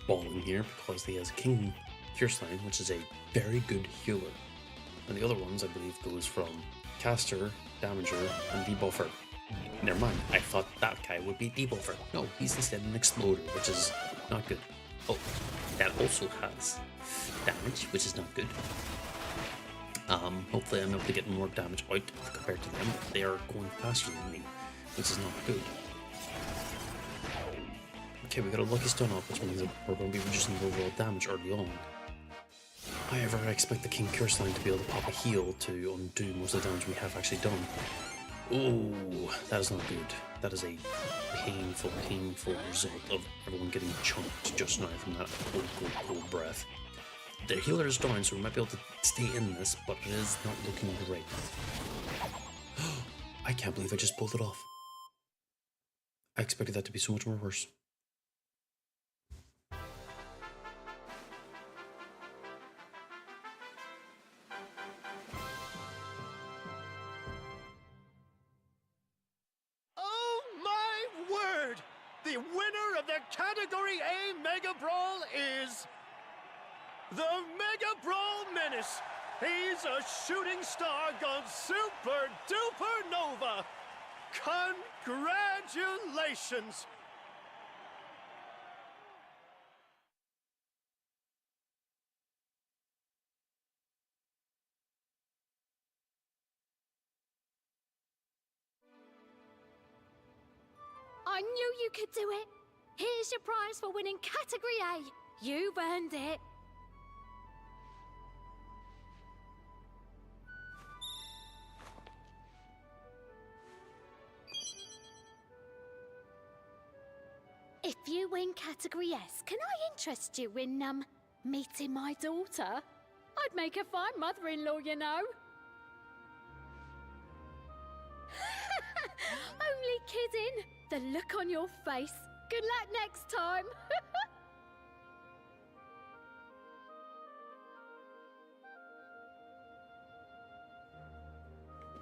balling here because he has King Fierceline, which is a very good healer. And the other ones, I believe, goes from Caster, Damager, and Debuffer. Never mind, I thought that guy would be Debuffer. No, he's instead an Exploder, which is not good. Oh, that also has damage, which is not good. Hopefully I'm able to get more damage out compared to them. They are going faster than me, which is not good. Okay, we got a lucky stun off, which means that we're going to be reducing the overall damage early on. However, I expect the King Curse line to be able to pop a heal to undo most of the damage we have actually done. Oh, that is not good. That is a painful, painful result of everyone getting chunked just now from that cold breath. The healer is down, so we might be able to stay in this, but it is not looking great. I can't believe I just pulled it off. I expected that to be so much more worse. Oh my word! The winner of the Category A Mega Brawl is the Mega Brawl Menace. He's a shooting star gone super duper nova. Congratulations! I knew you could do it. Here's your prize for winning Category A. You've earned it. If you win Category S, can I interest you in, meeting my daughter? I'd make a fine mother-in-law, you know. Only kidding. The look on your face. Good luck next time.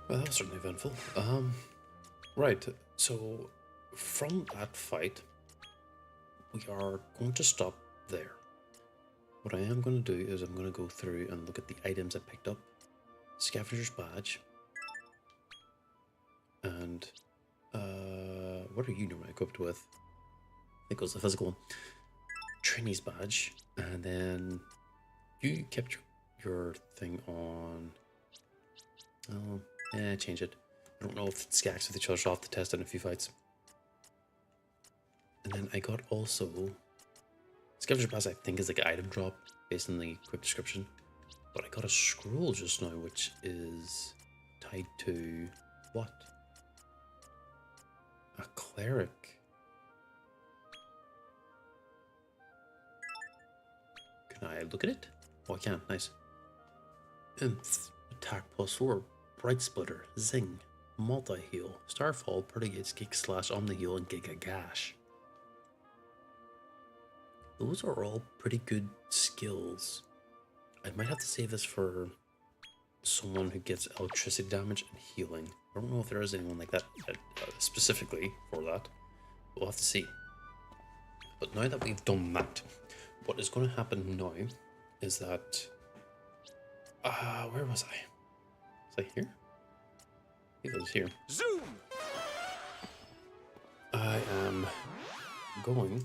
Well, that was certainly eventful. Right, so from that fight, we are going to stop there. What I am going to do is I'm going to go through and look at the items I picked up. Scavenger's Badge. And, what are you normally equipped with? I think it was the physical one. Trainee's Badge. And then you kept your thing on... Oh, change it. I don't know if it stacks with each other, so I'll have to test it in a few fights. And then I got also... Scavenger Pass, I think, is like an item drop based on the quick description. But I got a scroll just now, which is tied to... what? A cleric. Can I look at it? Oh, I can. Nice. Inf. Attack +4. Bright Splitter. Zing. Multi-heal. Starfall. Pertigates. Geek Slash. Omni-heal. And Giga Gash. Those are all pretty good skills. I might have to save this for someone who gets electricity damage and healing. I don't know if there is anyone like that specifically for that. We'll have to see. But now that we've done that, what is going to happen now is that... where was I? Was I here? I think I was here. Zoom! I am going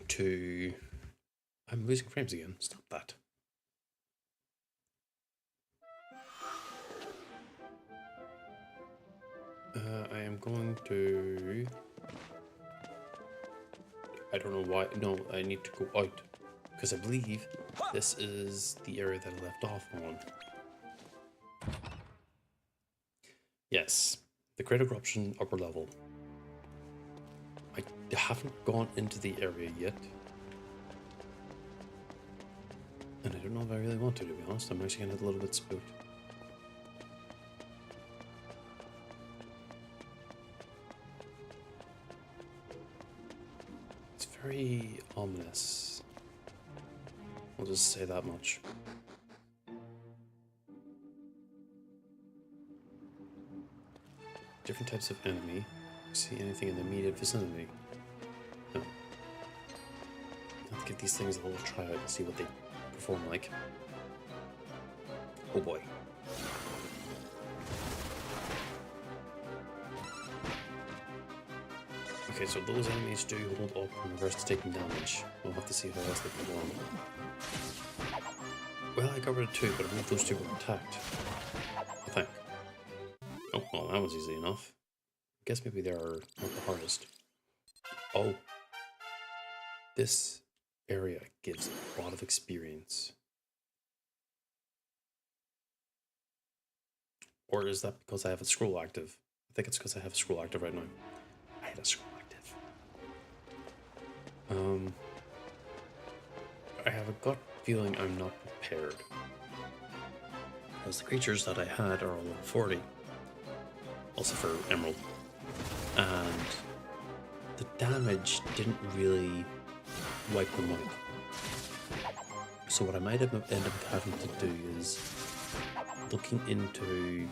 to... I'm losing frames again. Stop that. I am going to... I don't know why. No, I need to go out. Because I believe this is the area that I left off on. Yes. The Greater Corruption upper level. I haven't gone into the area yet. And I don't know if I really want to be honest. I'm actually getting a little bit spooked. It's very ominous. I'll just say that much. Different types of enemy. See anything in the immediate vicinity? No. Let's give these things a little try out and see what they perform like. Oh boy. Okay, so those enemies do hold up in reverse to taking damage. We'll have to see how else they perform. Well, I got rid of two, but I believe those two were attacked. I think. Oh, well, that was easy enough. I guess maybe they are not the hardest. Oh, this area gives a lot of experience. Or is that because I have a scroll active? I think it's because I have a scroll active right now. I had a scroll active. I have a gut feeling I'm not prepared. Because the creatures that I had are all level 40. Also for Emerald. And the damage didn't really wipe them out. So what I might end up having to do is looking into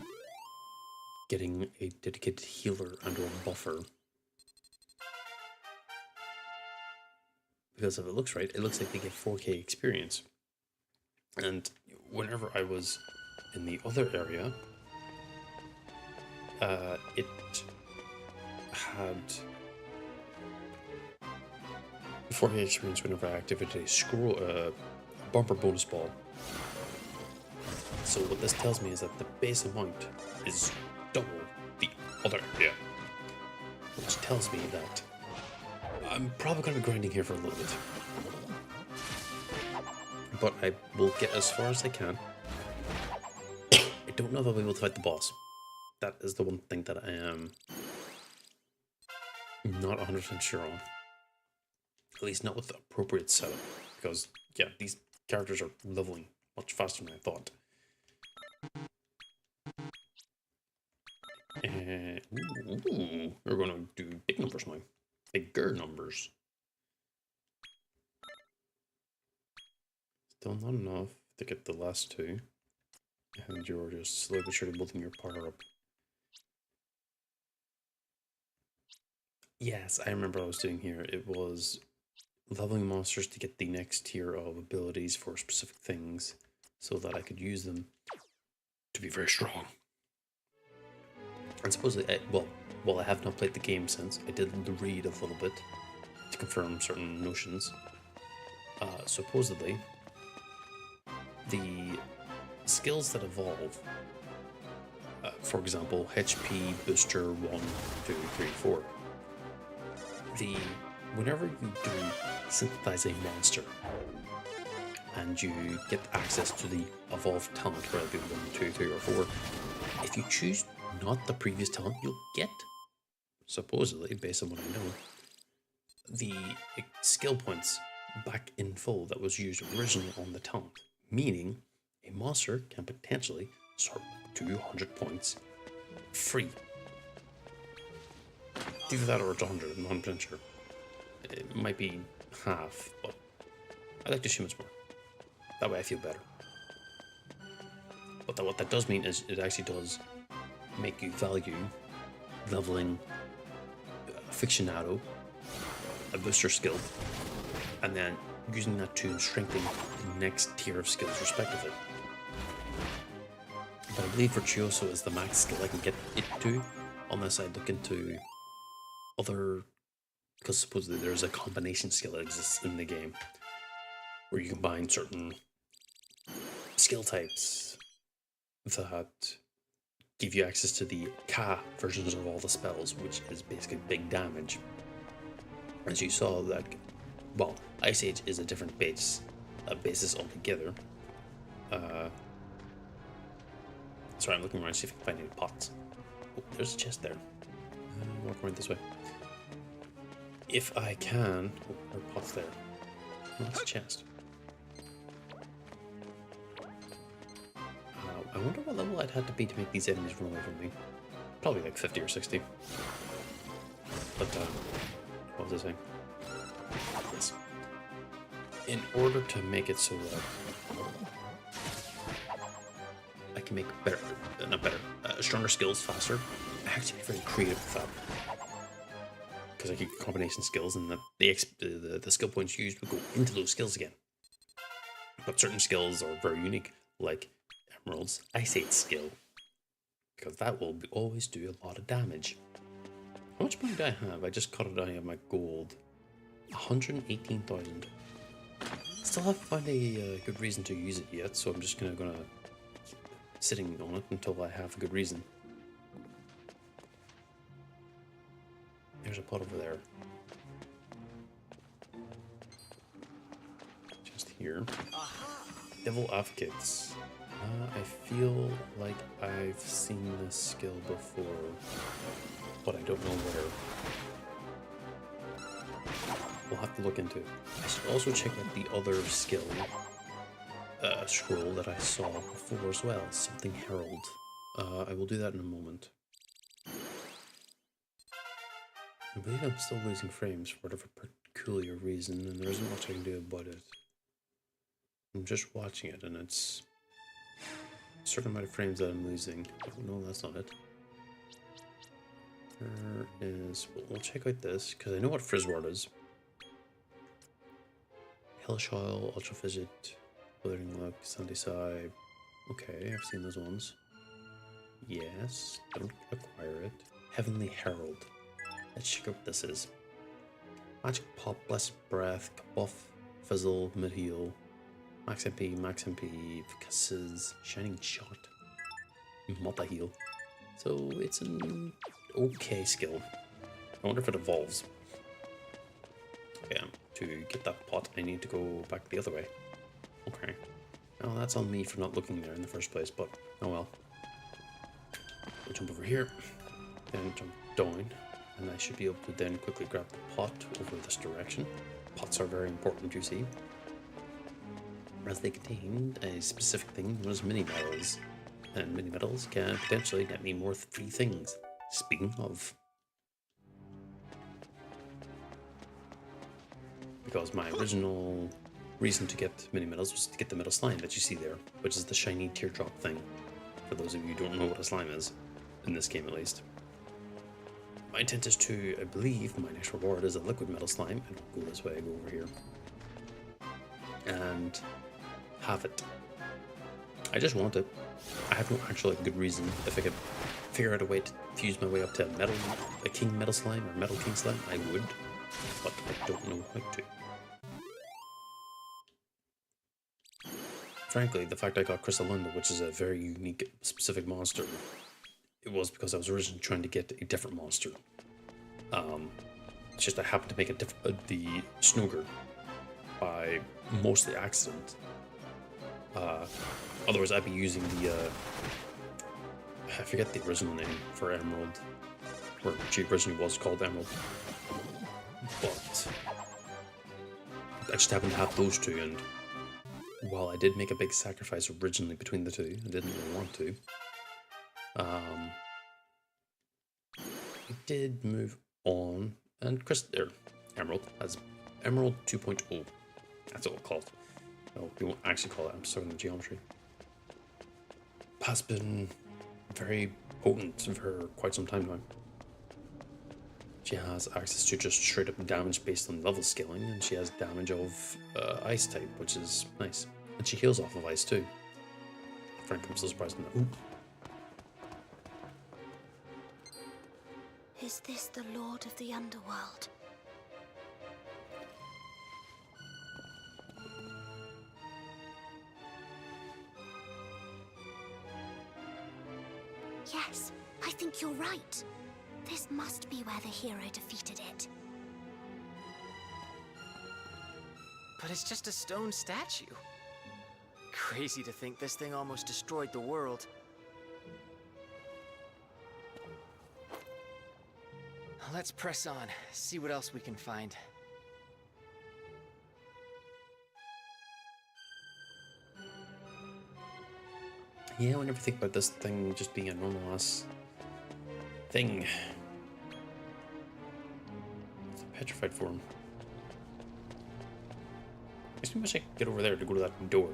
getting a dedicated healer under a buffer. Because if it looks right, it looks like they get 4k experience. And whenever I was in the other area, it had 4k experience whenever I activated a bumper bonus ball. So what this tells me is that the base amount is double the other area, which tells me that I'm probably going to be grinding here for a little bit. But I will get as far as I can. I don't know if I'll be able to fight the boss. That is the one thing that I am not 100% sure on. At least not with the appropriate setup. Because, yeah, these characters are leveling much faster than I thought. Ooh, we're going to do big numbers now. Bigger numbers. Still not enough to get the last two. And you're just slowly but surely building your power up. Yes, I remember what I was doing here. It was leveling monsters to get the next tier of abilities for specific things so that I could use them to be very strong. And supposedly, well, I have not played the game since. I did read a little bit to confirm certain notions. Supposedly, the skills that evolve, for example, HP booster 1, 2, 3, 4. Whenever you do synthesize a monster and you get access to the evolved talent, whether it be 1, 2, 3, or 4, if you choose not the previous talent, you'll get, supposedly, based on what I know, the skill points back in full that was used originally on the talent. Meaning, a monster can potentially start with 200 points free. Either that or it's 100, I'm not 100% sure. It might be half, but I like to assume it's more. That way I feel better. But what that does mean is it actually does make you value leveling Aficionado, a booster skill, and then using that to strengthen the next tier of skills respectively. But I believe Virtuoso is the max skill I can get it to, unless I look into other, because supposedly there's a combination skill that exists in the game, where you combine certain skill types that give you access to the Ka versions of all the spells, which is basically big damage. As you saw, that, well, Ice Age is a different basis altogether. Sorry, I'm looking around to see if I can find any pots. Oh, there's a chest there. Walk around this way. If I can... Oh, there are pots there. Oh, that's a chest. I wonder what level I'd have to be to make these enemies run away from me. Probably like 50 or 60. But, what was I saying? Yes. In order to make it so that I can make better, stronger skills faster, I have to be very creative with that. Because I get combination skills and the skill points used would go into those skills again. But certain skills are very unique, like Emerald's Ice Age skill, because that will always do a lot of damage. How much money do I have? I just cut it out of my gold. 118,000. Still haven't found a good reason to use it yet, so I'm just gonna keep sitting on it until I have a good reason. There's a pot over there. here. Devil Advocates. I feel like I've seen this skill before, but I don't know where. We'll have to look into it. I should also check out the other skill scroll that I saw before as well. Something Herald. I will do that in a moment. I believe I'm still losing frames for whatever peculiar reason, and there isn't much I can do about it. I'm just watching it, and it's a certain amount of frames that I'm losing. Oh, no, that's not it. There is... Well, we'll check out this, because I know what Frizzword is. Hellish Oil, Ultra Fidget, Withering Look, Sandy Sigh. Okay, I've seen those ones. Yes, don't acquire it. Heavenly Herald. Let's check out what this is. Magic Pop, Blessed Breath, Buff, Fizzle, Mid-Heal, Max MP, Kisses, Shining Shot, Multi-Heal. So it's an okay skill. I wonder if it evolves. Okay, to get that pot, I need to go back the other way. Okay. Well, that's on me for not looking there in the first place, but oh well. I'll jump over here, then jump down, and I should be able to then quickly grab the pot over this direction. Pots are very important, you see, as they contain a specific thing known as mini-medals, and mini-medals can potentially get me more free things. Speaking of, because my original reason to get mini-medals was to get the metal slime that you see there, which is the shiny teardrop thing, for those of you who don't know what a slime is, in this game at least. My intent is to, I believe, my next reward is a liquid metal slime, and I'll go this way, go over here, and have it. I just want it. I have no actual good reason. If I could figure out a way to fuse my way up to a king metal slime or metal king slime, I would, but I don't know how to. Frankly, the fact I got Crystallinda, which is a very unique, specific monster, it was because I was originally trying to get a different monster. It's just I happened to make the Snooger by mostly accident. Otherwise, I'd be using the, I forget the original name for Emerald, or she originally was called Emerald, but I just happened to have those two, and while I did make a big sacrifice originally between the two, I didn't really want to. We did move on, and Emerald has Emerald 2.0. That's what we'll call it. No, we won't actually call it. I'm just talking about geometry. Has been very potent for quite some time now. She has access to just straight up damage based on level scaling, and she has damage of ice type, which is nice. And she heals off of ice too. Frankly, I'm so surprised in that. Ooh. Is this the Lord of the Underworld? Yes, I think you're right. This must be where the hero defeated it. But it's just a stone statue. Crazy to think this thing almost destroyed the world. Let's press on, see what else we can find. Yeah, I never think about this thing just being a normal ass thing. It's a petrified form. I just wish I could get over there to go to that door.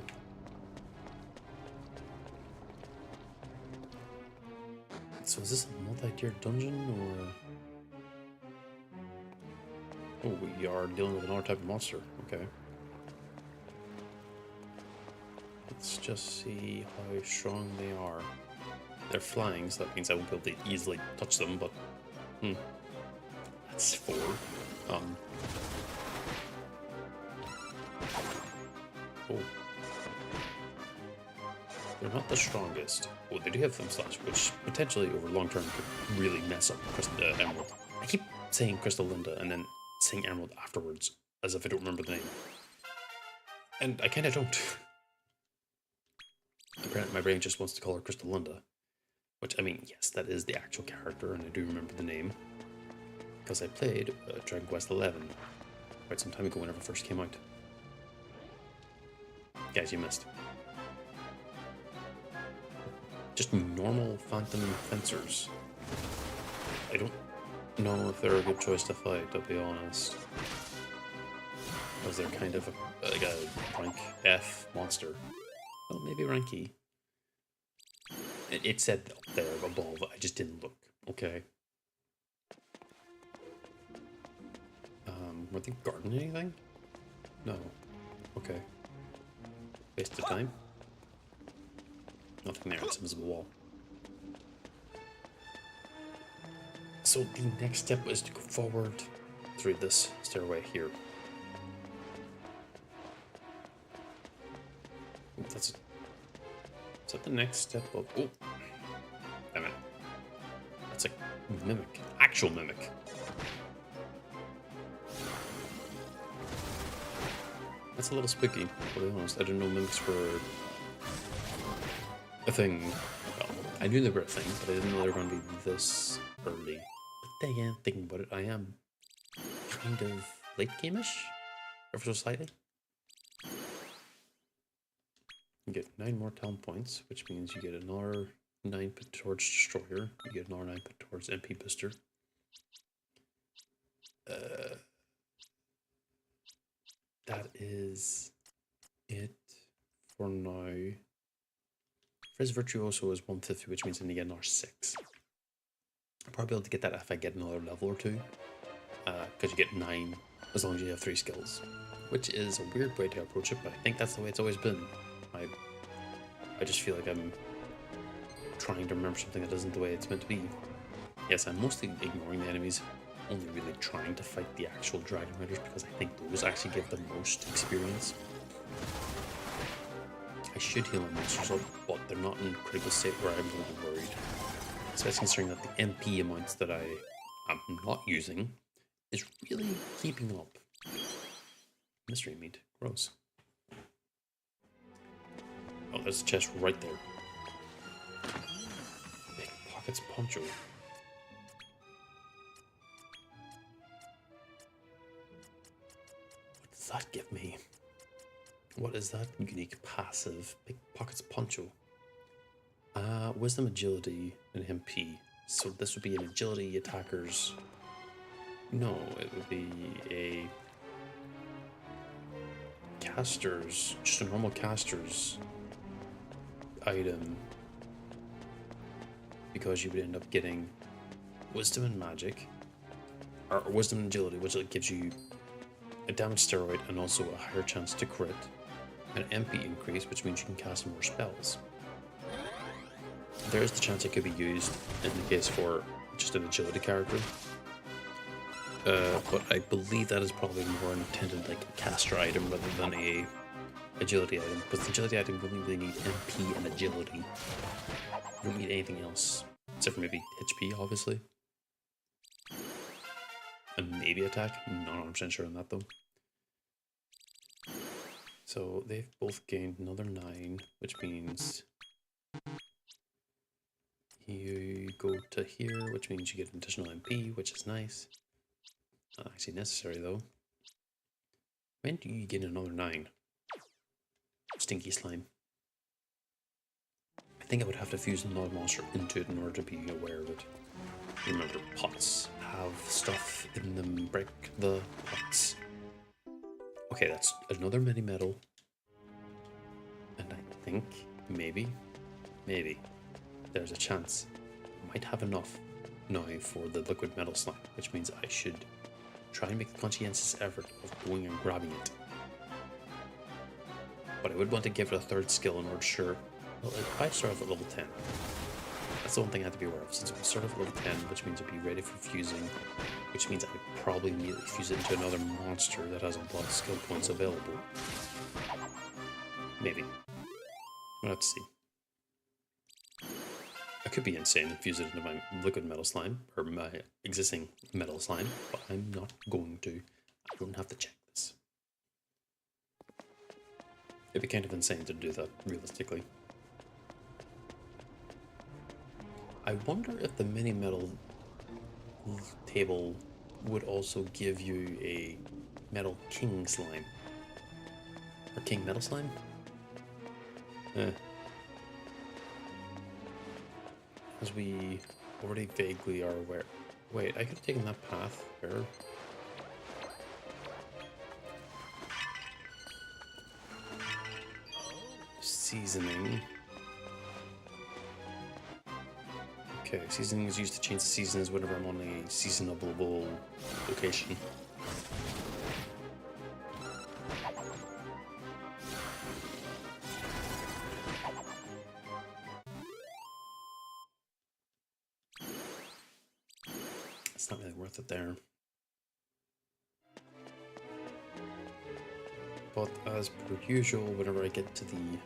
So is this a multi-tiered dungeon, or... Oh, we are dealing with another type of monster. Okay. Let's just see how strong they are. They're flying, so that means I won't be able to easily touch them, but... That's 4. Oh. They're not the strongest. Oh, they do have Thumb Slash, which potentially over long term could really mess up Emerald. I keep saying Crystallinda and then saying Emerald afterwards, as if I don't remember the name. And I kind of don't. Apparently my brain just wants to call her Crystal Linda. Which, I mean, yes, that is the actual character, and I do remember the name. Because I played Dragon Quest XI quite some time ago whenever it first came out. Guys, you missed. Just normal Phantom Fencers. I don't know if they're a good choice to fight, I'll be honest. Because they're kind of like a rank F monster. Well, maybe rank E. It said up there above, I just didn't look. Okay. Were they guarding anything? No. Okay. Waste of time. Nothing there, it's an invisible wall. So the next step is to go forward through this stairway here. That's... Is that the next step of... Oh! Damn it. That's a mimic. Actual mimic. That's a little spooky, to be honest. I didn't know mimics were a thing. Well, I knew they were a thing, but I didn't know they were going to be this early. But then again, thinking about it, I am kind of late game-ish, ever so slightly. You get 9 more talent points, which means you get another 9 put towards Destroyer. You get another 9 put towards MP Booster. That is it for now. Frizz Virtuoso is 150, which means I need to get another 6. I'll probably be able to get that if I get another level or 2. Because you get 9 as long as you have 3 skills. Which is a weird way to approach it, but I think that's the way it's always been. I just feel like I'm trying to remember something that isn't the way it's meant to be. Yes, I'm mostly ignoring the enemies, only really trying to fight the actual Dragon Riders because I think those actually give the most experience. I should heal my monsters up, but they're not in a critical state where I'm going to be worried. Especially considering that the MP amounts that I am not using is really keeping up. Mystery meat. Gross. Oh, there's a chest right there. Big Pockets Poncho. What does that give me? What is that unique passive? Big Pockets Poncho. Wisdom, Agility, and MP. So this would be an Agility attacker's... No, it would be a... Caster's... Just a normal caster's... item, because you would end up getting Wisdom and Magic, or Wisdom and Agility, which gives you a damage steroid and also a higher chance to crit, an MP increase, which means you can cast more spells. There is the chance it could be used in the case for just an Agility character, but I believe that is probably more intended like a caster item rather than a Agility item, because the Agility item you only really need MP and Agility. You don't need anything else, except for maybe HP, obviously. And maybe attack. I'm not 100% sure on that, though. So they've both gained another 9, which means you go to here, which means you get an additional MP, which is nice. Not actually necessary, though. When do you get another 9? Stinky slime. I think I would have to fuse another monster into it in order to be aware of it. Remember, pots have stuff in them. Break the pots. Okay, that's another mini metal. And I think maybe there's a chance I might have enough now for the liquid metal slime, which means I should try and make the conscientious effort of going and grabbing it. But I would want to give it a 3rd skill in order to sure. Well, if I start off at level 10, that's the one thing I have to be aware of. Since we start off at level 10, which means it'd be ready for fusing, which means I would probably immediately fuse it into another monster that has a lot of skill points available. Maybe. We'll have to see. I could be insane and fuse it into my liquid metal slime, or my existing metal slime, but I'm not going to. I don't have to check this. It'd be kind of insane to do that, realistically. I wonder if the mini metal table would also give you a metal king slime. Or king metal slime? As we already vaguely are aware. Wait, I could have taken that path there. Seasoning. Okay, seasoning is used to change the seasons whenever I'm on a seasonable location. It's not really worth it there. But as per usual, whenever I get to the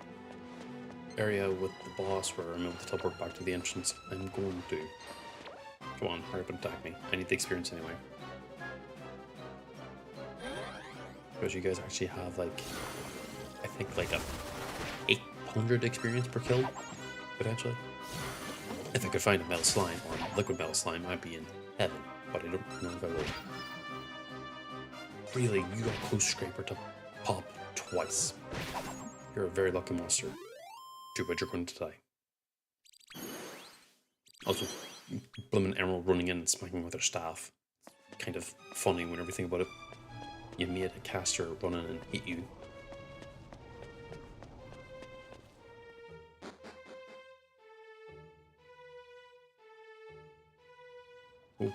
area with the boss where I'm able to teleport back to the entrance, I'm going to. Come on, hurry up and attack me. I need the experience anyway. Because you guys actually have like, I think like a 800 experience per kill, potentially. If I could find a metal slime or a liquid metal slime, I'd be in heaven, but I don't know if I will. Really, you got Coast Scraper to pop twice. You're a very lucky monster. Too bad you're going to die. Also, Bloomin' Emerald running in and smacking with her staff. Kind of funny when everything about it. You made a caster run in and hit you. Oh.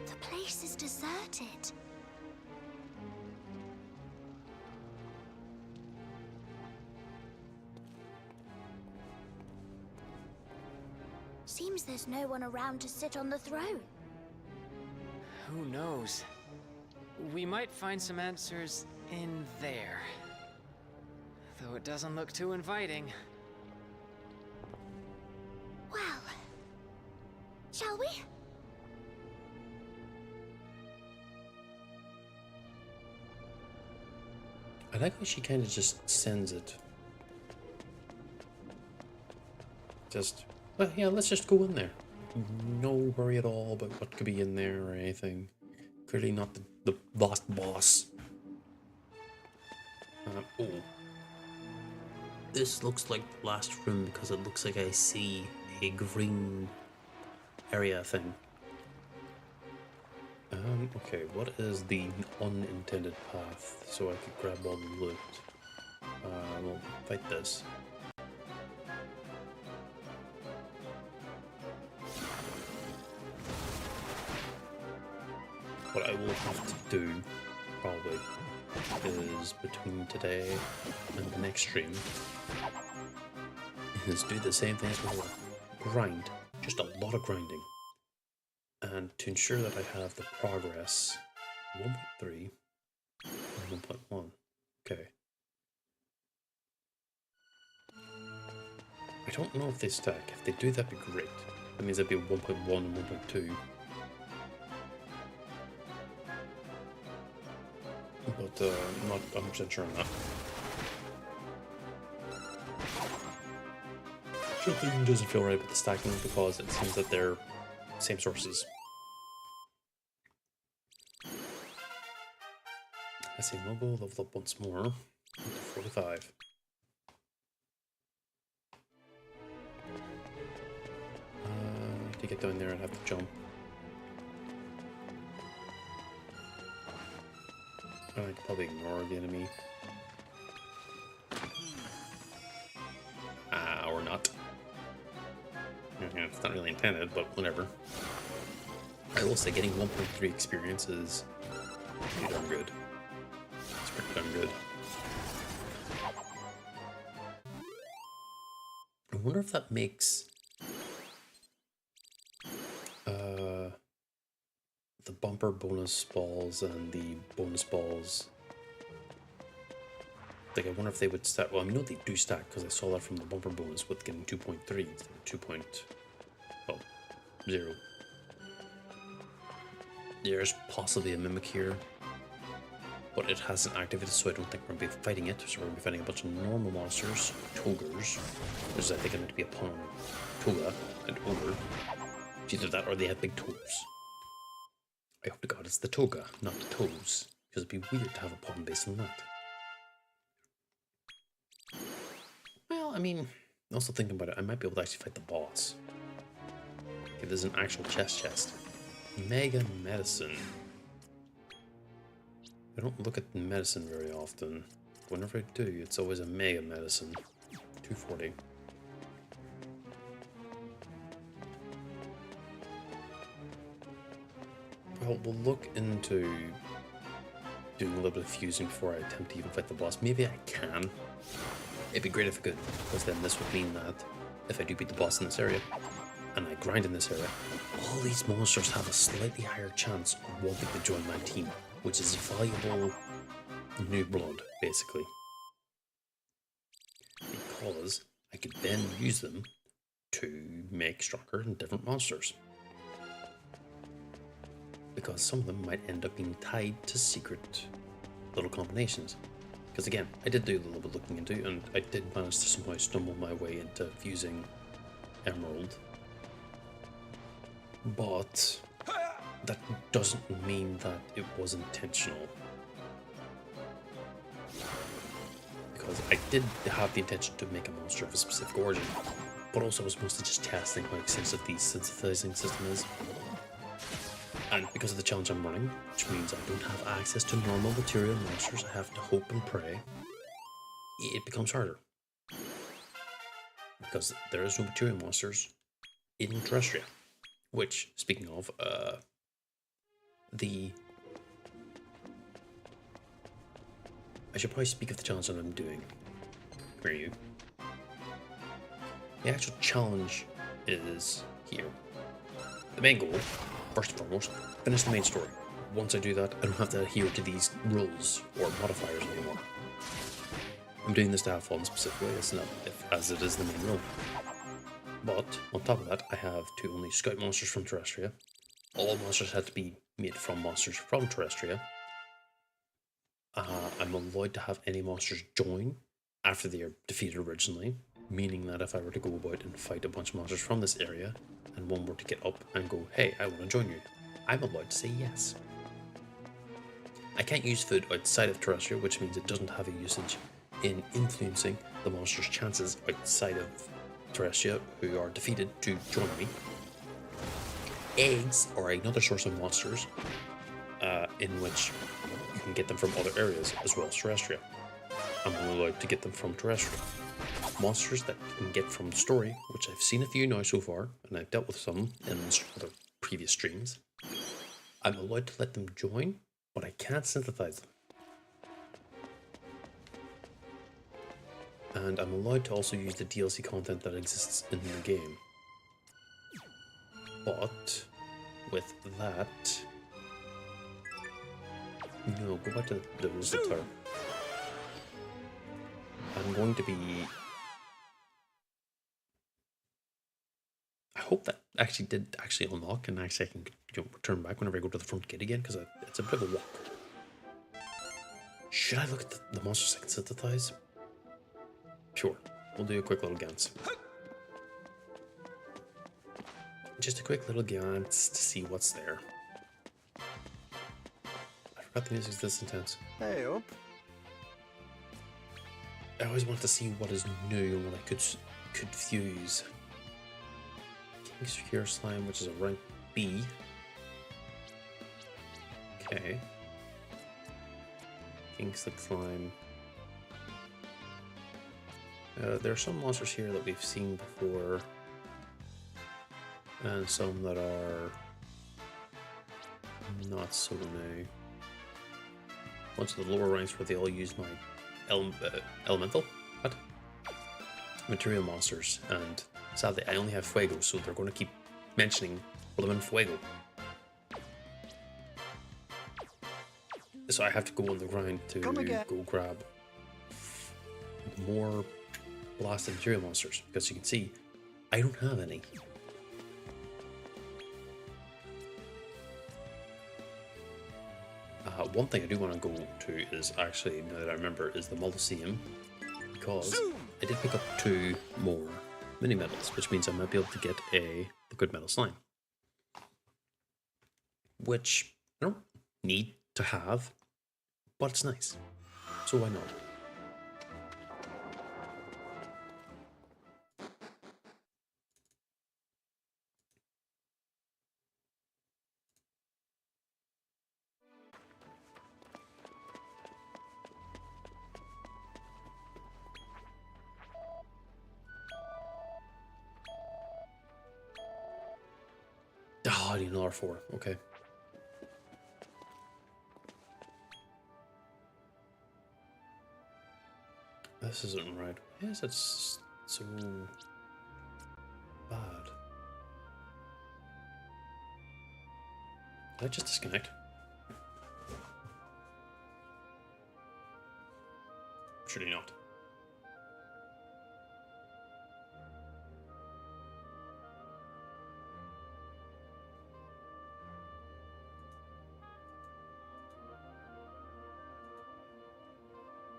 The place is deserted. Seems there's no one around to sit on the throne. Who knows? We might find some answers in there. Though it doesn't look too inviting. Well, shall we? I like how she kind of just sends it. Just, well, yeah, let's just go in there. No worry at all about what could be in there or anything. Clearly not the last boss. Oh. This looks like the last room because it looks like I see a green area thing. Okay, what is the unintended path so I could grab all the loot? We'll fight this. What I will have to do, probably, is between today and the next stream, is do the same thing as before. Grind. Just a lot of grinding. And to ensure that I have the progress 1.3 and 1.1. Okay. I don't know if they stack. If they do, that'd be great. That means that'd be 1.1 and 1.2. But I'm not 100% sure on that. Something doesn't feel right with the stacking because it seems that they're same sources. I say we'll go level up once more to 45. To get down there, I'd have to jump. I could probably ignore the enemy. Or not. Yeah, it's not really intended, but whatever. I will say getting 1.3 experience is pretty darn good. It's pretty darn good. I wonder if that makes the bumper bonus balls and the bonus balls. Like, I wonder if they would stack. Well, I know they do stack because I saw that from the bumper bonus with getting 2.3 instead of 2.0. There's possibly a mimic here, but it hasn't activated, so I don't think we're going to be fighting it. So we're going to be fighting a bunch of normal monsters, Togers. There's, I think, meant to be a pun on Toga and Ogre. It's either that or they have big toes. I hope to God it's the Toga, not the toes, because it'd be weird to have a pun based on that. Well, I mean, also thinking about it, I might be able to actually fight the boss. Okay, there's an actual chest. Mega medicine. I don't look at medicine very often. Whenever I do, it's always a mega medicine. 240. Well, we'll look into doing a little bit of fusing before I attempt to even fight the boss. Maybe I can. It'd be great if I could, because then this would mean that if I do beat the boss in this area, and I grind in this area, all these monsters have a slightly higher chance of wanting to join my team, which is valuable new blood, basically. Because I could then use them to make stronger and different monsters. Because some of them might end up being tied to secret little combinations. Because again, I did do a little bit looking into, and I did manage to somehow stumble my way into fusing Emerald. But that doesn't mean that it was intentional. Because I did have the intention to make a monster of a specific origin, but also was mostly just testing how extensive the synthesizing system is. And because of the challenge I'm running, which means I don't have access to normal material monsters, I have to hope and pray, it becomes harder. Because there is no material monsters in Terrestria. Which, speaking of, I should probably speak of the challenge that I'm doing. Where are you? The actual challenge is here. The main goal, first and foremost, finish the main story. Once I do that, I don't have to adhere to these rules or modifiers anymore. I'm doing this to have fun specifically, it's not as it is the main rule. But, on top of that, I have to only scout monsters from Terrestria. All monsters have to be made from monsters from Terrestria. I'm allowed to have any monsters join after they are defeated originally, meaning that if I were to go about and fight a bunch of monsters from this area, and one were to get up and go, hey, I want to join you, I'm allowed to say yes. I can't use food outside of Terrestria, which means it doesn't have a usage in influencing the monster's chances outside of Terrestria who are defeated to join me. Eggs are another source of monsters in which you can get them from other areas as well as Terrestria. I'm only allowed to get them from Terrestria. Monsters that you can get from the story, which I've seen a few now so far, and I've dealt with some in other previous streams. I'm allowed to let them join, but I can't synthesize them. And I'm allowed to also use the DLC content that exists in the game. But with that, no, go back to the visitor. I'm going to be. I hope that actually did unlock, and actually I can return back whenever I go to the front gate again, because it's a bit of a walk. Should I look at the monsters I can synthesize? Sure, we'll do a quick little glance. Just a quick little glance to see what's there. I forgot the music's this intense. Hey up. I always want to see what is new and what I could fuse. King's Cure Slime, which is a rank B. Okay. King's Slime. There are some monsters here that we've seen before, and some that are not so new. Ones of the lower ranks where they all use my elemental material monsters, and sadly I only have Fuego, so they're going to keep mentioning Blimmin' Fuego. So I have to go on the grind to go grab more blasted material monsters, because you can see I don't have any. One thing I do want to go to is actually, now that I remember, is the Molosseum, because I did pick up 2 more mini medals, which means I might be able to get a liquid metal slime, which I don't need to have, but it's nice, so why not? Oh, I need another 4. Okay. This isn't right. Why is it so bad? Did I just disconnect? Surely not.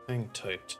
Hang tight.